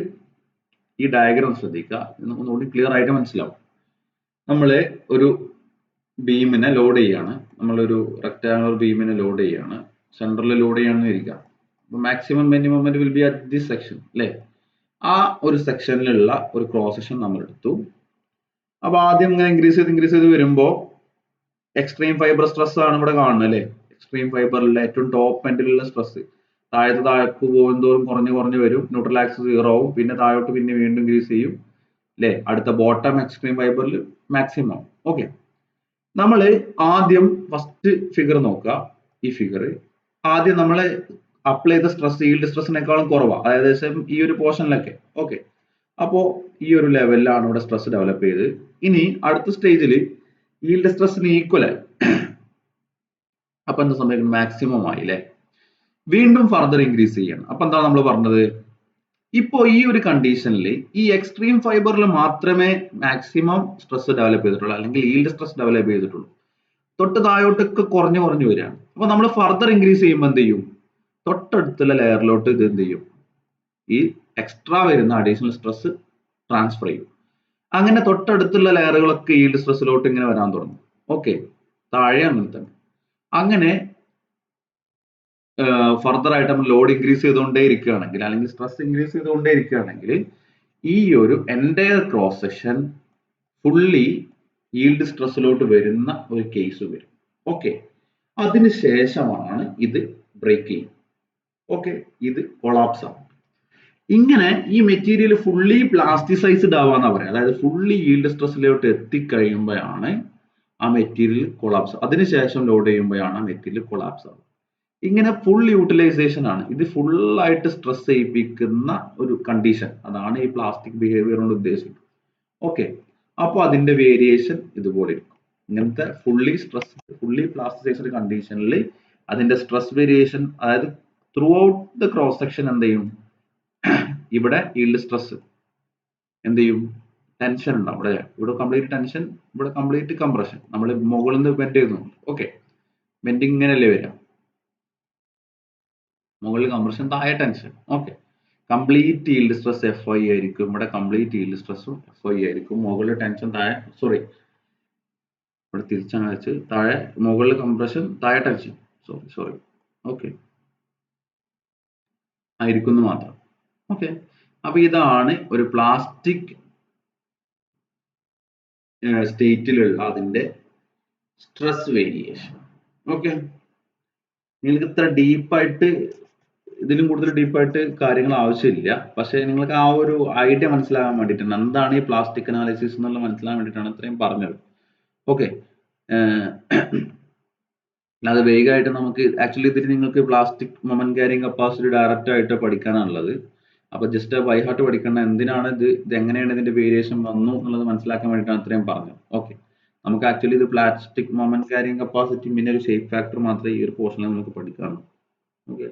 ഈ ഡയഗ്രാം ശ്രദ്ധിക്കുക, ഒന്നുകൂടി ക്ലിയർ ആയിട്ട് മനസ്സിലാവും. നമ്മള് ഒരു ബീമിനെ ലോഡ് ചെയ്യാണ്, നമ്മളൊരു റെക്ടാങ്കുലർ ബീമിനെ ലോഡ് ചെയ്യാണ്, സെൻട്രൽ ലോഡ് ചെയ്യാണെന്ന് ഇരിക്കാം. Maximum bending moment will be at this section അല്ലേ? ആ ഒരു സെക്ഷനിലുള്ള ഒരു ക്രോസ് സെക്ഷൻ നമ്മൾ എടുത്തു. അപ്പൊ ആദ്യം ഇങ്ങനെ ഇൻക്രീസ് ചെയ്ത് വരുമ്പോൾ എക്സ്ട്രീം ഫൈബർ സ്ട്രെസ് ആണ് ഇവിടെ കാണുന്നത് അല്ലെ? എക്സ്ട്രീം ഫൈബറിലെ ഏറ്റവും ടോപ്പ് എൻഡിലുള്ള സ്ട്രെസ് താഴേക്ക് പോകുന്തോറും കുറഞ്ഞു വരും. ന്യൂട്രൽ ആക്സിസ് 0 ആവും, പിന്നെ താഴോട്ട് പിന്നെ വീണ്ടും ഇൻക്രീസ് ചെയ്യും അല്ലെ? അടുത്ത ബോട്ടം എക്സ്ട്രീം ഫൈബറിൽ മാക്സിമം ആവും. ഓക്കെ, നമ്മൾ ആദ്യം ഫസ്റ്റ് ഫിഗർ നോക്കുക. ഈ ഫിഗർ ആദ്യം നമ്മൾ അപ്ലൈ ചെയ്ത സ്ട്രെസ് ഈൽഡ് സ്ട്രെസ്സിനേക്കാളും കുറവാണ്, അതായത് ഈ ഒരു പോർഷനിലൊക്കെ. ഓക്കെ, അപ്പോ ഈ ഒരു ലെവലിലാണ് ഇവിടെ സ്ട്രെസ് ഡെവലപ്പ് ചെയ്ത്. ഇനി അടുത്ത സ്റ്റേജിൽ ഈൽഡ് സ്ട്രെസ്സിന് ഈക്വൽ ആയി. അപ്പൊ എന്താ സംഭവിക്കുന്നത്? മാക്സിമം ആയി അല്ലെ? വീണ്ടും ഫർദർ ഇൻക്രീസ് ചെയ്യണം. അപ്പൊ എന്താ നമ്മൾ പറഞ്ഞത്? ഇപ്പോ ഈ ഒരു കണ്ടീഷനിൽ ഈ എക്സ്ട്രീം ഫൈബറിൽ മാത്രമേ മാക്സിമം സ്ട്രെസ് ഡെവലപ്പ് ചെയ്തിട്ടുള്ളൂ, അല്ലെങ്കിൽ ഈൽഡ് സ്ട്രെസ് ഡെവലപ്പ് ചെയ്തിട്ടുള്ളൂ. തൊട്ട് താഴോട്ടൊക്കെ കുറഞ്ഞു വരികയാണ്. അപ്പൊ നമ്മൾ ഫർദർ ഇൻക്രീസ് ചെയ്യുമ്പോൾ എന്ത് ചെയ്യും? തൊട്ടടുത്തുള്ള ലെയറിലോട്ട് ഇത് എന്ത് ചെയ്യും? ഈ എക്സ്ട്രാ വരുന്ന അഡീഷണൽ സ്ട്രെസ് ട്രാൻസ്ഫർ ചെയ്യും. അങ്ങനെ തൊട്ടടുത്തുള്ള ലെയറുകളൊക്കെ ഈൽഡ് സ്ട്രെസ്സിലോട്ട് ഇങ്ങനെ വരാൻ തുടങ്ങും. ഓക്കെ, താഴെ അങ്ങനെ തന്നെ. അങ്ങനെ ഫർദർ ആയിട്ട് നമ്മൾ ലോഡ് ഇൻക്രീസ് ചെയ്തുകൊണ്ടേ ഇരിക്കുകയാണെങ്കിൽ, അല്ലെങ്കിൽ സ്ട്രെസ് ഇൻക്രീസ് ചെയ്തുകൊണ്ടേ ഇരിക്കുകയാണെങ്കിൽ ഈ ഒരു entire cross section fully yield സ്ട്രെസ്സിലോട്ട് വരുന്ന ഒരു കേസ് വരും. ഓക്കെ, അതിനുശേഷമാണ് ഇത് ബ്രേക്ക് ചെയ്യും. ഓക്കെ, ഇത് കൊളാപ്സ് ആണ്. ഇങ്ങനെ ഈ മെറ്റീരിയൽ ഫുള്ളി പ്ലാസ്റ്റിസൈസ്ഡ് ആവാന്നാ പറയാം. അതായത് ഫുള്ളി ഈൽഡ് സ്ട്രെസ്സിലോട്ട് എത്തിക്കഴിയുമ്പോഴാണ് ആ മെറ്റീരിയൽ കൊളാപ്സ്. അതിനുശേഷം ലോഡ് ചെയ്യുമ്പോഴാണ് ആ മെറ്റീരിയൽ കൊളാപ്സ് ആവുക. ഇങ്ങനെ ഫുൾ യൂട്ടിലൈസേഷൻ ആണ്. ഇത് ഫുള്ളായിട്ട് സ്ട്രെസ് ചെയ്യിപ്പിക്കുന്ന ഒരു കണ്ടീഷൻ. അതാണ് ഈ പ്ലാസ്റ്റിക് ബിഹേവിയർ കൊണ്ട് ഉദ്ദേശിക്കുന്നത്. ഓക്കെ, അപ്പോൾ അതിന്റെ വേരിയേഷൻ ഇതുപോലെ ഇരിക്കും. ഇങ്ങനത്തെ ഫുള്ളി പ്ലാസ്റ്റിസൈസ്ഡ് കണ്ടീഷനിൽ അതിന്റെ സ്ട്രെസ് വേരിയേഷൻ, അതായത് through out the cross section എന്ത് ചെയ്യും? ഇവിടെ ഈൽഡ് സ്ട്രെസ് എന്ത് ചെയ്യും? ടെൻഷൻ ഉണ്ടാവും. ഇവിടെ കംപ്ലീറ്റ് ടെൻഷൻ, ഇവിടെ കംപ്ലീറ്റ് കംപ്രഷൻ. നമ്മൾ മുകളിൽ നിന്ന് ബെൻഡ് ചെയ്യുന്നുണ്ട്. ഓക്കെ, ബെൻഡിങ് ഇങ്ങനെയല്ലേ വരാം? മുകളിൽ കംപ്രഷൻ, താഴെ tension. Okay, complete yield stress FI ആയിരിക്കും. ഇവിടെ കംപ്ലീറ്റ് ഈൽഡ് സ്ട്രെസ്സും FI ആയിരിക്കും. മുകളിൽ ടെൻഷൻ, താഴെ ഇവിടെ തിരിച്ചങ്ങനെ വെച്ച് താഴെ മുകളിൽ കംപ്രഷൻ, താഴെ ടെൻഷൻ. ഓക്കെ, ആയിരിക്കുന്നു മാത്രം. ഓക്കെ, അപ്പൊ ഇതാണ് ഒരു പ്ലാസ്റ്റിക് സ്റ്റേറ്റിലുള്ള അതിന്റെ സ്ട്രെസ് വേരിയേഷൻ. ഓക്കെ, നിങ്ങൾക്ക് ഇത്ര ഡീപ്പായിട്ട് ഇതിലും കൂടുതൽ ഡീപ്പായിട്ട് കാര്യങ്ങൾ ആവശ്യമില്ല. പക്ഷേ നിങ്ങൾക്ക് ആ ഒരു ഐഡിയ മനസ്സിലാകാൻ വേണ്ടിയിട്ടാണ്, എന്താണ് ഈ പ്ലാസ്റ്റിക് അനാലിസിസ് എന്നുള്ള മനസ്സിലാകാൻ വേണ്ടിയിട്ടാണ് ഇത്രയും പറഞ്ഞത്. ഓക്കെ, അല്ലാതെ വേഗമായിട്ട് നമുക്ക് ആക്ച്വലി ഇതിൽ നിങ്ങൾക്ക് plastic moment carrying capacity direct ആയിട്ട് പഠിക്കാനുള്ളത്. അപ്പൊ ജസ്റ്റ് ബൈ ഹാർട്ട് പഠിക്കേണ്ട, എന്തിനാണ് ഇത് എങ്ങനെയാണ് ഇതിന്റെ വേരിയേഷൻ വന്നു എന്നുള്ളത് മനസ്സിലാക്കാൻ വേണ്ടിയിട്ടാണ് ഇത്രയും പറഞ്ഞത്. ഓക്കെ, നമുക്ക് ആക്ച്വലി ഇത് പ്ലാസ്റ്റിക് മൊമെന്റ് ക്യാരിങ് കപ്പാസിറ്റി പിന്നെ ഒരു ഷേപ്പ് ഫാക്ടർ മാത്രമേ ഈ ഒരു പോർഷനിൽ നമുക്ക് പഠിക്കാനുള്ളൂ. ഓക്കെ,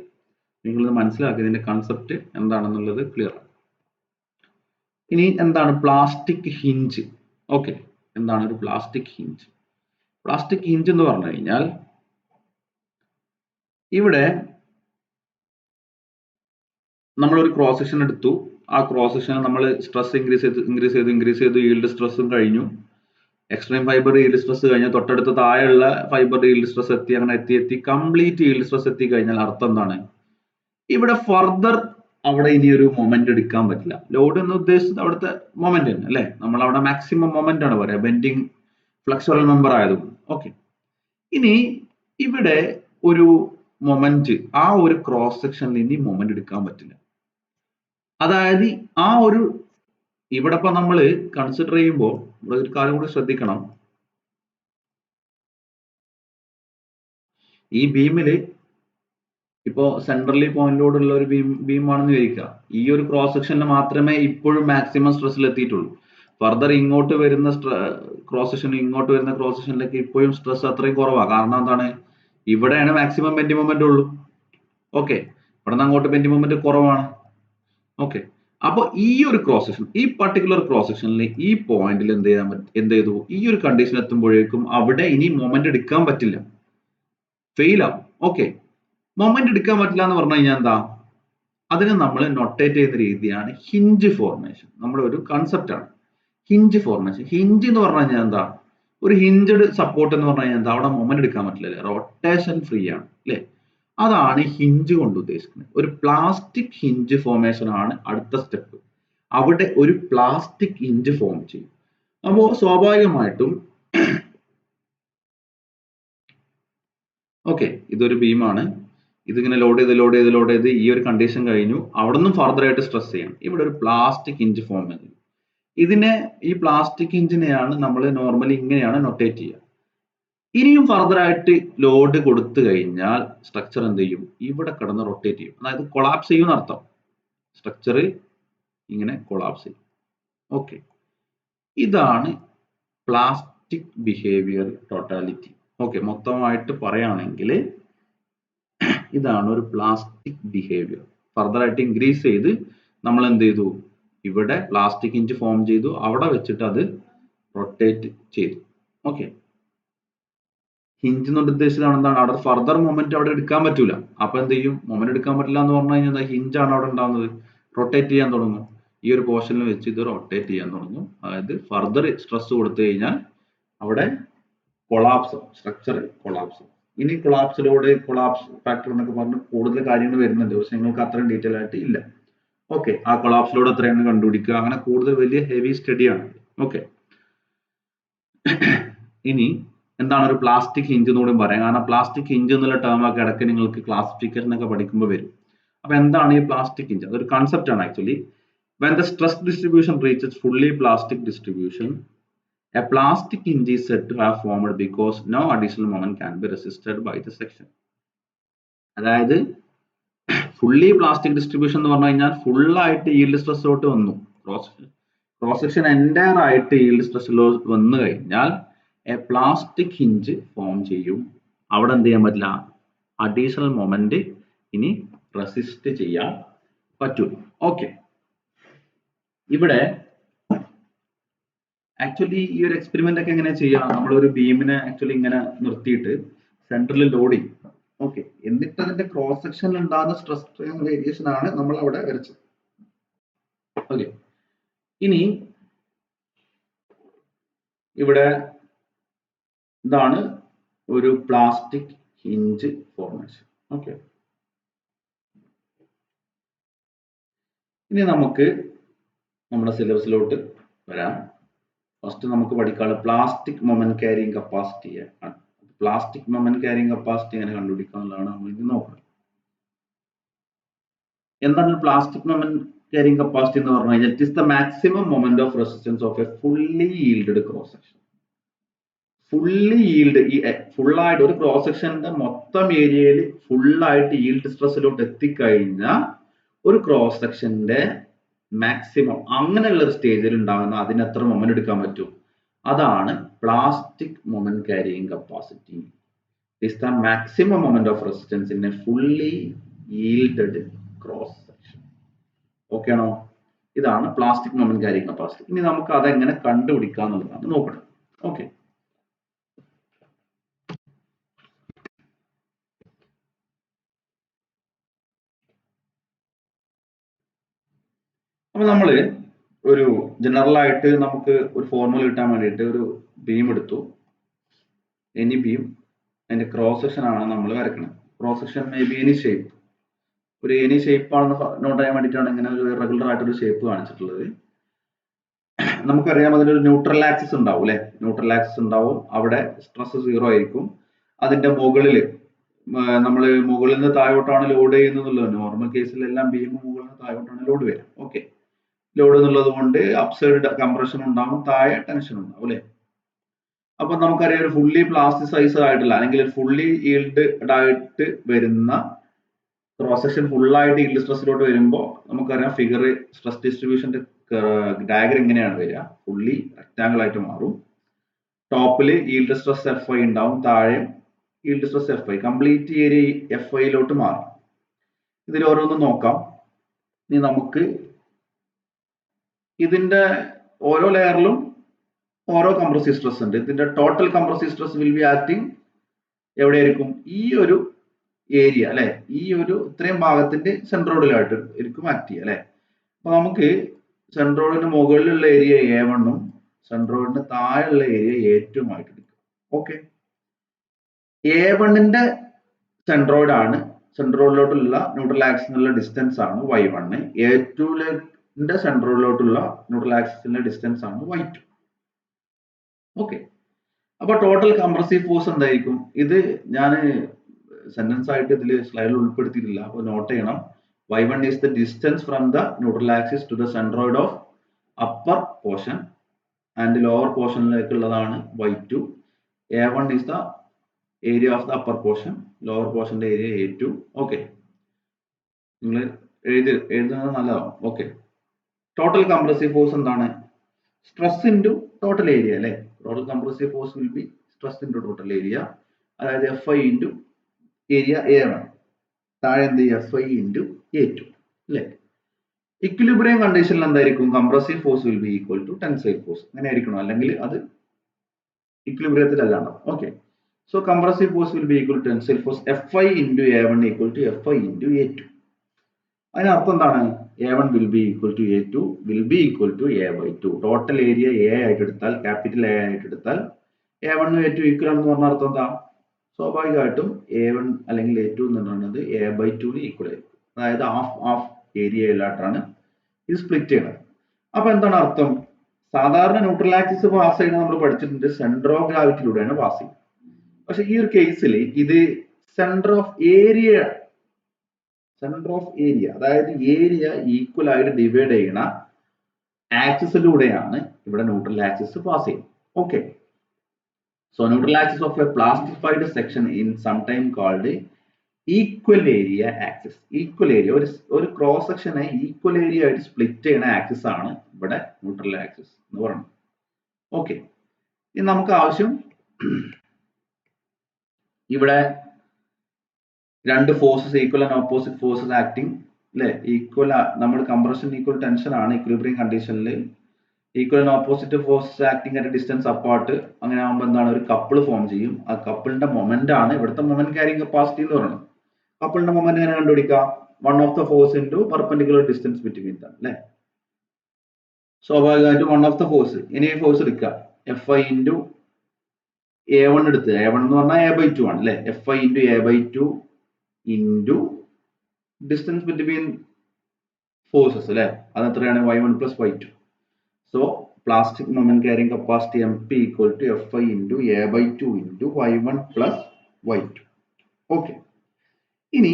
നിങ്ങളിത് മനസ്സിലാക്കി ഇതിന്റെ കൺസെപ്റ്റ് എന്താണെന്നുള്ളത് ക്ലിയർ ആണ്. ഇനി എന്താണ് പ്ലാസ്റ്റിക് ഹിഞ്ച്? ഓക്കെ, എന്താണ് ഒരു പ്ലാസ്റ്റിക് ഹിഞ്ച്? പ്ലാസ്റ്റിക് ഹിഞ്ച് എന്ന് പറഞ്ഞു കഴിഞ്ഞാൽ ഇവിടെ നമ്മളൊരു ക്രോസ് സെക്ഷൻ എടുത്തു. ആ ക്രോസ് സെക്ഷൻ നമ്മൾ സ്ട്രെസ് ഇൻക്രീസ് ചെയ്ത് ഈൽഡ് സ്ട്രെസ്സും കഴിഞ്ഞു. എക്സ്ട്രീം ഫൈബർ ഈൽഡ് സ്ട്രെസ് കഴിഞ്ഞാൽ തൊട്ടടുത്ത താഴെയുള്ള ഫൈബർ ഈൽഡ് സ്ട്രെസ് എത്തി. അങ്ങനെ എത്തി കംപ്ലീറ്റ് ഈൽഡ് സ്ട്രെസ് എത്തി കഴിഞ്ഞാൽ അർത്ഥം എന്താണ്? ഇവിടെ ഫർദർ അവിടെ ഇനി ഒരു മൊമെന്റ് എടുക്കാൻ പറ്റില്ല. ലോഡ് എന്ന് ഉദ്ദേശിച്ചത് അവിടുത്തെ മൊമെന്റ് തന്നെ അല്ലെ. നമ്മൾ അവിടെ മാക്സിമം മൊമെന്റ് ആണ് പറയാ, ബെൻഡിങ് ഫ്ലെക്സുറൽ മെമ്പർ ആയതുകൊണ്ട്. ഓക്കെ, ഇനി ഇവിടെ ഒരു മൊമെന്റ്, ആ ഒരു ക്രോസ് സെക്ഷനിൽ ഇനി മൊമെന്റ് എടുക്കാൻ പറ്റില്ല. അതായത് ആ ഒരു ഇവിടെ ഇപ്പൊ നമ്മൾ കൺസിഡർ ചെയ്യുമ്പോൾ ഇവിടെ ഒരു കാര്യം കൂടി ശ്രദ്ധിക്കണം. ഈ ബീമില് ഇപ്പോ സെൻട്രലി പോയിന്റോടുള്ള ഒരു ബീം ആണെന്ന് വിചാരിക്കുക. ഈ ഒരു ക്രോസ് സെക്ഷനിൽ മാത്രമേ ഇപ്പോഴും മാക്സിമം സ്ട്രെസ്സിൽ എത്തിയിട്ടുള്ളൂ. ഫർദർ ഇങ്ങോട്ട് വരുന്ന ക്രോസ് സെക്ഷനിലേക്ക് ഇപ്പോഴും സ്ട്രെസ് അത്രയും കുറവാണ്. കാരണം എന്താണ്? ഇവിടെയാണ് മാക്സിമം ബെൻഡിങ് മൊമെന്റ് ഉള്ളൂ. ഓക്കെ, ഇവിടെ നിന്ന് അങ്ങോട്ട് ബെൻഡിങ് മൊമെന്റ് കുറവാണ്. ഓക്കെ, അപ്പൊ ഈ ഒരു ക്രോസ് സെക്ഷൻ, ഈ പർട്ടിക്കുലർ ക്രോസ് സെക്ഷനിൽ ഈ പോയിന്റിൽ എന്ത് ചെയ്തു? ഈ ഒരു കണ്ടീഷൻ എത്തുമ്പോഴേക്കും അവിടെ ഇനി മൊമെന്റ് എടുക്കാൻ പറ്റില്ല, ഫെയിൽ ആവും. ഓക്കെ, മൊമെന്റ് എടുക്കാൻ പറ്റില്ല എന്ന് പറഞ്ഞു കഴിഞ്ഞാൽ എന്താ? അതിനെ നമ്മൾ നൊട്ടേറ്റ് ചെയ്യുന്ന രീതിയാണ് ഹിഞ്ച് ഫോർമേഷൻ. നമ്മുടെ ഒരു കൺസെപ്റ്റ് ആണ് ഹിഞ്ച് ഫോർമേഷൻ. ഹിഞ്ച് എന്ന് പറഞ്ഞു കഴിഞ്ഞാൽ എന്താ? ഒരു ഹിഞ്ചഡ് സപ്പോർട്ട് എന്ന് പറഞ്ഞു കഴിഞ്ഞാൽ എന്താ? അവിടെ മൊമെന്റ് എടുക്കാൻ പറ്റില്ല, റൊട്ടേഷൻ ഫ്രീ ആണ് അല്ലെ. അതാണ് ഹിഞ്ച് കൊണ്ട് ഉദ്ദേശിക്കുന്നത്. ഒരു പ്ലാസ്റ്റിക് ഹിഞ്ച് ഫോർമേഷൻ ആണ് അടുത്ത സ്റ്റെപ്പ്. അവിടെ ഒരു പ്ലാസ്റ്റിക് ഹിഞ്ച് ഫോം ചെയ്യും. അപ്പോൾ സ്വാഭാവികമായിട്ടും ഓക്കെ, ഇതൊരു ബീമാണ്. ഇതിങ്ങനെ ലോഡ് ചെയ്ത് ഈ ഒരു കണ്ടീഷൻ കഴിഞ്ഞു. അവിടെ നിന്നും ഫർദർ ആയിട്ട് സ്ട്രെസ് ചെയ്യണം. ഇവിടെ ഒരു പ്ലാസ്റ്റിക് ഹിഞ്ച് ഫോം ചെയ്യും. ഈ പ്ലാസ്റ്റിക് ഹിഞ്ചിനെയാണ് നമ്മൾ നോർമലി ഇങ്ങനെയാണ് നൊട്ടേറ്റ് ചെയ്യുക. ഇനിയും ഫർദർ ആയിട്ട് ലോഡ് കൊടുത്തു കഴിഞ്ഞാൽ സ്ട്രക്ചർ എന്ത് ചെയ്യും? ഇവിടെ കിടന്ന് റൊട്ടേറ്റ് ചെയ്യും. അതായത് കൊളാപ്സ് ചെയ്യും എന്നർത്ഥം. സ്ട്രക്ചർ ഇങ്ങനെ കൊളാപ്സ് ചെയ്യും. ഓക്കെ, ഇതാണ് പ്ലാസ്റ്റിക് ബിഹേവിയർ ടോട്ടാലിറ്റി. ഓക്കെ, മൊത്തമായിട്ട് പറയുകയാണെങ്കിൽ ഇതാണ് ഒരു പ്ലാസ്റ്റിക് ബിഹേവിയർ. ഫർദർ ആയിട്ട് ഇൻക്രീസ് ചെയ്ത് നമ്മൾ എന്ത് ചെയ്തു? ഇവിടെ പ്ലാസ്റ്റിക് ഹിഞ്ച് ഫോം ചെയ്തു. അവിടെ വെച്ചിട്ട് അത് റൊട്ടേറ്റ് ചെയ്തു. ഓക്കെ, ഹിഞ്ച് എന്നുകൊണ്ട് ഉദ്ദേശിച്ചതാണ് എന്താണ്? അവിടെ ഫർദർ മൊമെന്റ് അവിടെ എടുക്കാൻ പറ്റൂല. അപ്പൊ എന്ത് ചെയ്യും? മൊമെന്റ് എടുക്കാൻ പറ്റില്ല എന്ന് പറഞ്ഞു കഴിഞ്ഞാൽ ഹിഞ്ചാണ് അവിടെ ഉണ്ടാകുന്നത്. റൊട്ടേറ്റ് ചെയ്യാൻ തുടങ്ങും. ഈ ഒരു പോർഷനിൽ വെച്ച് ഇത് റൊട്ടേറ്റ് ചെയ്യാൻ തുടങ്ങും. അതായത് ഫർദർ സ്ട്രെസ് കൊടുത്തു കഴിഞ്ഞാൽ അവിടെ കൊളാപ്സ്, സ്ട്രക്ചർ കൊളാപ്സ്. ഇനി കൊളാപ്സ് ലോഡ്, കൊളാപ്സ് ഫാക്ടർ എന്നൊക്കെ പറഞ്ഞ് കൂടുതൽ കാര്യങ്ങൾ വരുന്നുണ്ട്. പക്ഷെ നിങ്ങൾക്ക് അത്രയും ഡീറ്റെയിൽ ആയിട്ട് ഇല്ല. ഓക്കെ, ആ കൊളാപ്സ് ലോഡ് എത്രയാണ് കണ്ടുപിടിക്കുക, അങ്ങനെ കൂടുതൽ വലിയ ഹെവി സ്റ്റഡിയാണ്. ഓക്കെ, ഇനി എന്താണ് ഒരു പ്ലാസ്റ്റിക് ഹിഞ്ച് എന്ന് കൂടി പറയാം. കാരണം പ്ലാസ്റ്റിക് ഹിഞ്ച് എന്നുള്ള ടേം ഒക്കെ ഇടയ്ക്ക് നിങ്ങൾക്ക് ക്ലാസിഫിക്കേഷൻ ഒക്കെ പഠിക്കുമ്പോൾ വരും. അപ്പൊ എന്താണ് ഈ പ്ലാസ്റ്റിക് ഹിഞ്ച്? അതൊരു കൺസെപ്റ്റ് ആണ് actually. When the stress distribution reaches fully plastic distribution, a plastic hinge is said to have formed because no additional moment can be resisted by the section. അതായത് fully plastic distribution എന്ന് പറഞ്ഞു കഴിഞ്ഞാൽ full ആയിട്ട് yield സ്ട്രെസ്സിലോട്ട് വന്നു. Cross section entire ആയിട്ട് yield സ്ട്രെസ്സിലോട്ട് വന്നു കഴിഞ്ഞാൽ A plastic hinge form ചെയ്യും. അവിടെ എന്ത് ചെയ്യാൻ പറ്റില്ല? അഡീഷണൽ മൊമെന്റ് ഇനി റെസിസ്റ്റ് ചെയ്യാൻ പറ്റൂല. ഓക്കെ, ഇവിടെ ആക്ച്വലി ഈ ഒരു എക്സ്പെരിമെന്റ് ഒക്കെ എങ്ങനെ ചെയ്യാം? നമ്മളൊരു ബീമിനെ ആക്ച്വലി ഇങ്ങനെ നിർത്തിയിട്ട് സെൻട്രലിൽ ലോഡ് ചെയ്യും. ഓക്കെ, എന്നിട്ട് അതിന്റെ ക്രോസ് സെക്ഷനിൽ ഉണ്ടാകുന്ന സ്ട്രെസ് സ്ട്രെയിൻ വേരിയേഷൻ ആണ് നമ്മൾ അവിടെ വരച്ചത്. ഓക്കെ, ഇനി ഇവിടെ ഇതാണ് ഒരു പ്ലാസ്റ്റിക് ഹിഞ്ച് ഫോർമേഷൻ. ഓക്കെ, ഇനി നമുക്ക് നമ്മുടെ സിലബസിലോട്ട് വരാം. ഫസ്റ്റ് നമുക്ക് പഠിക്കാനുള്ള പ്ലാസ്റ്റിക് മൊമെന്റ് ക്യാരിങ് കപ്പാസിറ്റി ആണ്. പ്ലാസ്റ്റിക് മൊമെന്റ് ക്യാരിങ് കപ്പാസിറ്റി എങ്ങനെ കണ്ടുപിടിക്കുക എന്നുള്ളതാണ് നമ്മൾ ഇന്ന് എന്താണ് പ്ലാസ്റ്റിക് മൊമെന്റ് carrying capacity എന്ന് പറഞ്ഞു കഴിഞ്ഞാൽ it is the maximum moment of resistance of A fully yielded cross section. Fully yield ഫുള്ളായിട്ട് ഒരു ക്രോസ് സെക്ഷന്റെ മൊത്തം ഏരിയയിൽ ഫുള്ളായിട്ട് ഈൽഡ് സ്ട്രെസ്സിലോട്ട് എത്തിക്കഴിഞ്ഞാൽ ഒരു ക്രോസ് സെക്ഷന്റെ മാക്സിമം അങ്ങനെയുള്ള ഒരു സ്റ്റേജിൽ ഉണ്ടാകുന്ന അതിന് എത്ര മൊമെന്റ് എടുക്കാൻ പറ്റും, അതാണ് plastic moment carrying capacity. Is the maximum moment of resistance in A fully yielded cross section. Okay ആണോ? ഇതാണ് പ്ലാസ്റ്റിക് മൊമെന്റ് ക്യാരിയിങ് കപ്പാസിറ്റി. ഇനി നമുക്ക് അതെങ്ങനെ കണ്ടുപിടിക്കാം എന്നുള്ളതാണ് നോക്കണം. ഓക്കെ, അപ്പൊ നമ്മള് ഒരു ജനറൽ ആയിട്ട് നമുക്ക് ഒരു ഫോർമുല കിട്ടാൻ വേണ്ടിയിട്ട് ഒരു ബീം എടുത്തു. എനി ബീം അതിന്റെ ക്രോസ് സെക്ഷൻ ആണ് നമ്മൾ വരയ്ക്കണം. Cross section may be any shape, ഒരു എനി ഷേപ്പ് ആണെന്ന് നോട്ട് ചെയ്യാൻ വേണ്ടിയിട്ടാണ് ഇങ്ങനെ ഒരു റെഗുലർ ആയിട്ടൊരു ഷേപ്പ് കാണിച്ചിട്ടുള്ളത്. നമുക്കറിയാം അതിനൊരു ന്യൂട്രൽ ആക്സിസ് ഉണ്ടാവും അല്ലെ, ന്യൂട്രൽ ആക്സിസ് ഉണ്ടാവും, അവിടെ സ്ട്രെസ് 0 ആയിരിക്കും. അതിന്റെ മുകളിൽ നമ്മൾ മുകളിൽ നിന്ന് താഴോട്ടാണ് ലോഡ് ചെയ്യുന്നത്. നോർമൽ കേസിലെല്ലാം ബീം മുകളിൽ നിന്ന് താഴോട്ടാണ് ലോഡ് വരിക. ഓക്കെ, ലോഡ് എന്നുള്ളത് കൊണ്ട് അപ്സൈഡ് കംപ്രഷൻ ഉണ്ടാവും, താഴെ ടെൻഷൻ ഉണ്ടാവും അല്ലെ. അപ്പൊ നമുക്കറിയാം ഒരു ഫുള്ളി പ്ലാസ്റ്റിസൈസ് ആയിട്ടുള്ള അല്ലെങ്കിൽ ഫുള്ളി ഈൽഡ് ആയിട്ട് വരുന്ന ക്രോസ് സെക്ഷൻ ഫുള്ളായിട്ട് ഈൽഡ് സ്ട്രെസ്സിലോട്ട് വരുമ്പോൾ നമുക്കറിയാം ഫിഗർ സ്ട്രെസ് ഡിസ്ട്രിബ്യൂഷന്റെ ഡയഗ്രം ഇങ്ങനെയാണ് വരിക. ഫുള്ളി റെക്ടാങ്കിൾ ആയിട്ട് മാറും. ടോപ്പിൽ ഈൽഡ് സ്ട്രെസ് എഫ് ഐ ഉണ്ടാവും, താഴെ yield stress F I, complete area F ഐയിലോട്ട് മാറും. ഇതിൽ ഓരോന്നും നോക്കാം. ഇനി നമുക്ക് ഇതിന്റെ ഓരോ ലെയറിലും ഓരോ കംപ്രസീവ് സ്ട്രെസ് ഉണ്ട്. ഇതിന്റെ total compressive stress will be acting എവിടെയായിരിക്കും, ഈ ഒരു ഏരിയ അല്ലെ, ഈ ഒരു ഇത്രയും ഭാഗത്തിന്റെ സെൻട്രോയിഡിലായിട്ട് ആയിരിക്കും ആക്ട് ചെയ്യുക അല്ലെ. അപ്പൊ നമുക്ക് സെൻട്രോയിഡിന് മുകളിലുള്ള ഏരിയ A1 സെൻട്രോയിഡിന് താഴെയുള്ള ഏരിയ A2 ആയിട്ട് എടുക്കും. ഓക്കെ, A1ന്റെ സെൻട്രോയിഡ് ആണ്, സെൻട്രോയിഡിലോട്ടുള്ള ന്യൂട്രൽ ആക്സിസിനുള്ള ഡിസ്റ്റൻസ് ആണ് Y1. A2ന്റെ സെൻട്രോയിഡിലോട്ടുള്ള ന്യൂട്രൽ ആക്സിസിന്റെ ഡിസ്റ്റൻസ് ആണ് Y2. ഓക്കെ, അപ്പൊ ടോട്ടൽ കംപ്രസീവ് ഫോഴ്സ് എന്തായിരിക്കും? ഇത് ഞാൻ സെന്റൻസ് ആയിട്ട് ഇതിൽ സ്ലൈഡിൽ ഉൾപ്പെടുത്തിയിട്ടില്ല, അപ്പൊ നോട്ട് ചെയ്യണം. Y1 is the distance from the neutral axis to the centroid of upper portion and lower portionലേക്കുള്ളതാണ് Y2. A1 is the area of the upper portion, lower portionന്റെ ഏരിയ A2. ഓക്കെ, നിങ്ങൾ എഴുതുന്നത് നല്ലതാണ്. ഓക്കെ, ടോട്ടൽ കംപ്രസീവ് ഫോഴ്സ് എന്താണ്? Stress into total area അല്ലെ. Total compressive force will be stress into total area, അതായത് FI into area A1, താഴെ എന്ത് ചെയ്യുക, FI ഇൻറ്റു A2 അല്ലെ. ഇക്വിലിബ്രിയം കണ്ടീഷനിൽ എന്തായിരിക്കും? Compressive force will be equal to tensile force. അങ്ങനെ ആയിരിക്കണം, അല്ലെങ്കിൽ അത് ഇക്വിലിബ്രിയത്തിലല്ല. Okay, so compressive force will be equal to tensile force FI into A1 equal to FI into A2. അതിനർത്ഥം എന്താണ്? A1 will be equal to A2 will be equal to A/2. Total area A ആയിട്ട് എടുത്താൽ, capital A ആയിട്ട് എടുത്താൽ A1 A2 equal ആണെന്ന് പറഞ്ഞ അർത്ഥം എന്താ? സ്വാഭാവികമായിട്ടും A1 അല്ലെങ്കിൽ A2 എന്ന് പറയുന്നത് A/2 ഈക്വൽ ആയിരിക്കും. അതായത് ഹാഫ് ഏരിയയിലായിട്ടാണ് ഇത് സ്പ്ലിറ്റ് ചെയ്യുന്നത്. അപ്പൊ എന്താണ് അർത്ഥം? സാധാരണ ന്യൂട്രൽ ആക്സിസ് പാസ് ചെയ്യുന്നത് നമ്മൾ പഠിച്ചിട്ടുണ്ട്, സെന്റർ ഓഫ് ഗ്രാവിറ്റിയിലൂടെയാണ് പാസ് ചെയ്യുന്നത്. പക്ഷെ ഈ ഒരു കേസിൽ ഇത് സെന്റർ ഓഫ് ഏരിയ, അതായത് ഏരിയ ഈക്വൽ ആയിട്ട് ഡിവൈഡ് ചെയ്യുന്ന ആക്സിസിലൂടെയാണ് ഇവിടെ ന്യൂട്രൽ ആക്സിസ് പാസ് ചെയ്യുന്നത്. Okay, so neutral axis of a plastified section in sometime called equal area axis. Equal area, ഒരു ക്രോസ് സെക്ഷനെ ഈക്വൽ ഏരിയ ആയിട്ട് സ്പ്ലിറ്റ് ചെയ്യുന്ന ആക്സിസ് ആണ് ഇവിടെ ന്യൂട്രൽ ആക്സിസ് എന്ന് പറയുന്നത്. ഓക്കെ, ഇനി നമുക്ക് ആവശ്യം ഇവിടെ രണ്ട് forces, equal and opposite forces acting അല്ലെ. ഈക്വൽ, നമ്മൾ കംപ്രഷൻ ഈക്വൽ ടെൻഷൻ ആണ് ഇക്വിലിബ്രിയം കണ്ടീഷനിൽ. Equal and opposite forces acting at distance apart. അങ്ങനെ ആകുമ്പോൾ എന്താണ്, ഒരു കപ്പിൾ ഫോം ചെയ്യും. ആ കപ്പിളിന്റെ മൊമെന്റ് ആണ് ഇവിടുത്തെ മൊമെന്റ് ക്യാരിങ് കപ്പാസിറ്റി എന്ന് പറയുന്നത്. കപ്പിളിന്റെ മൊമെന്റ് എങ്ങനെ കണ്ടുപിടിക്കാം? One of the force into perpendicular distance between them അല്ലെ. സ്വാഭാവികമായിട്ടും വൺ ഓഫ് ദ ഫോഴ്സ്, ഇനി ഫോഴ്സ് എടുക്കുക, FI ഇൻറ്റു A1 എടുത്ത്, A1 എന്ന് പറഞ്ഞാൽ A/2 ആണ് അല്ലെ. FI into A/2 into distance between forces അല്ലെ, അത് എത്രയാണ്? Y1 plus Y2. So plastic moment carrying capacity MP equal to FI into A/2 into Y1 plus Y2. Okay, ഇനി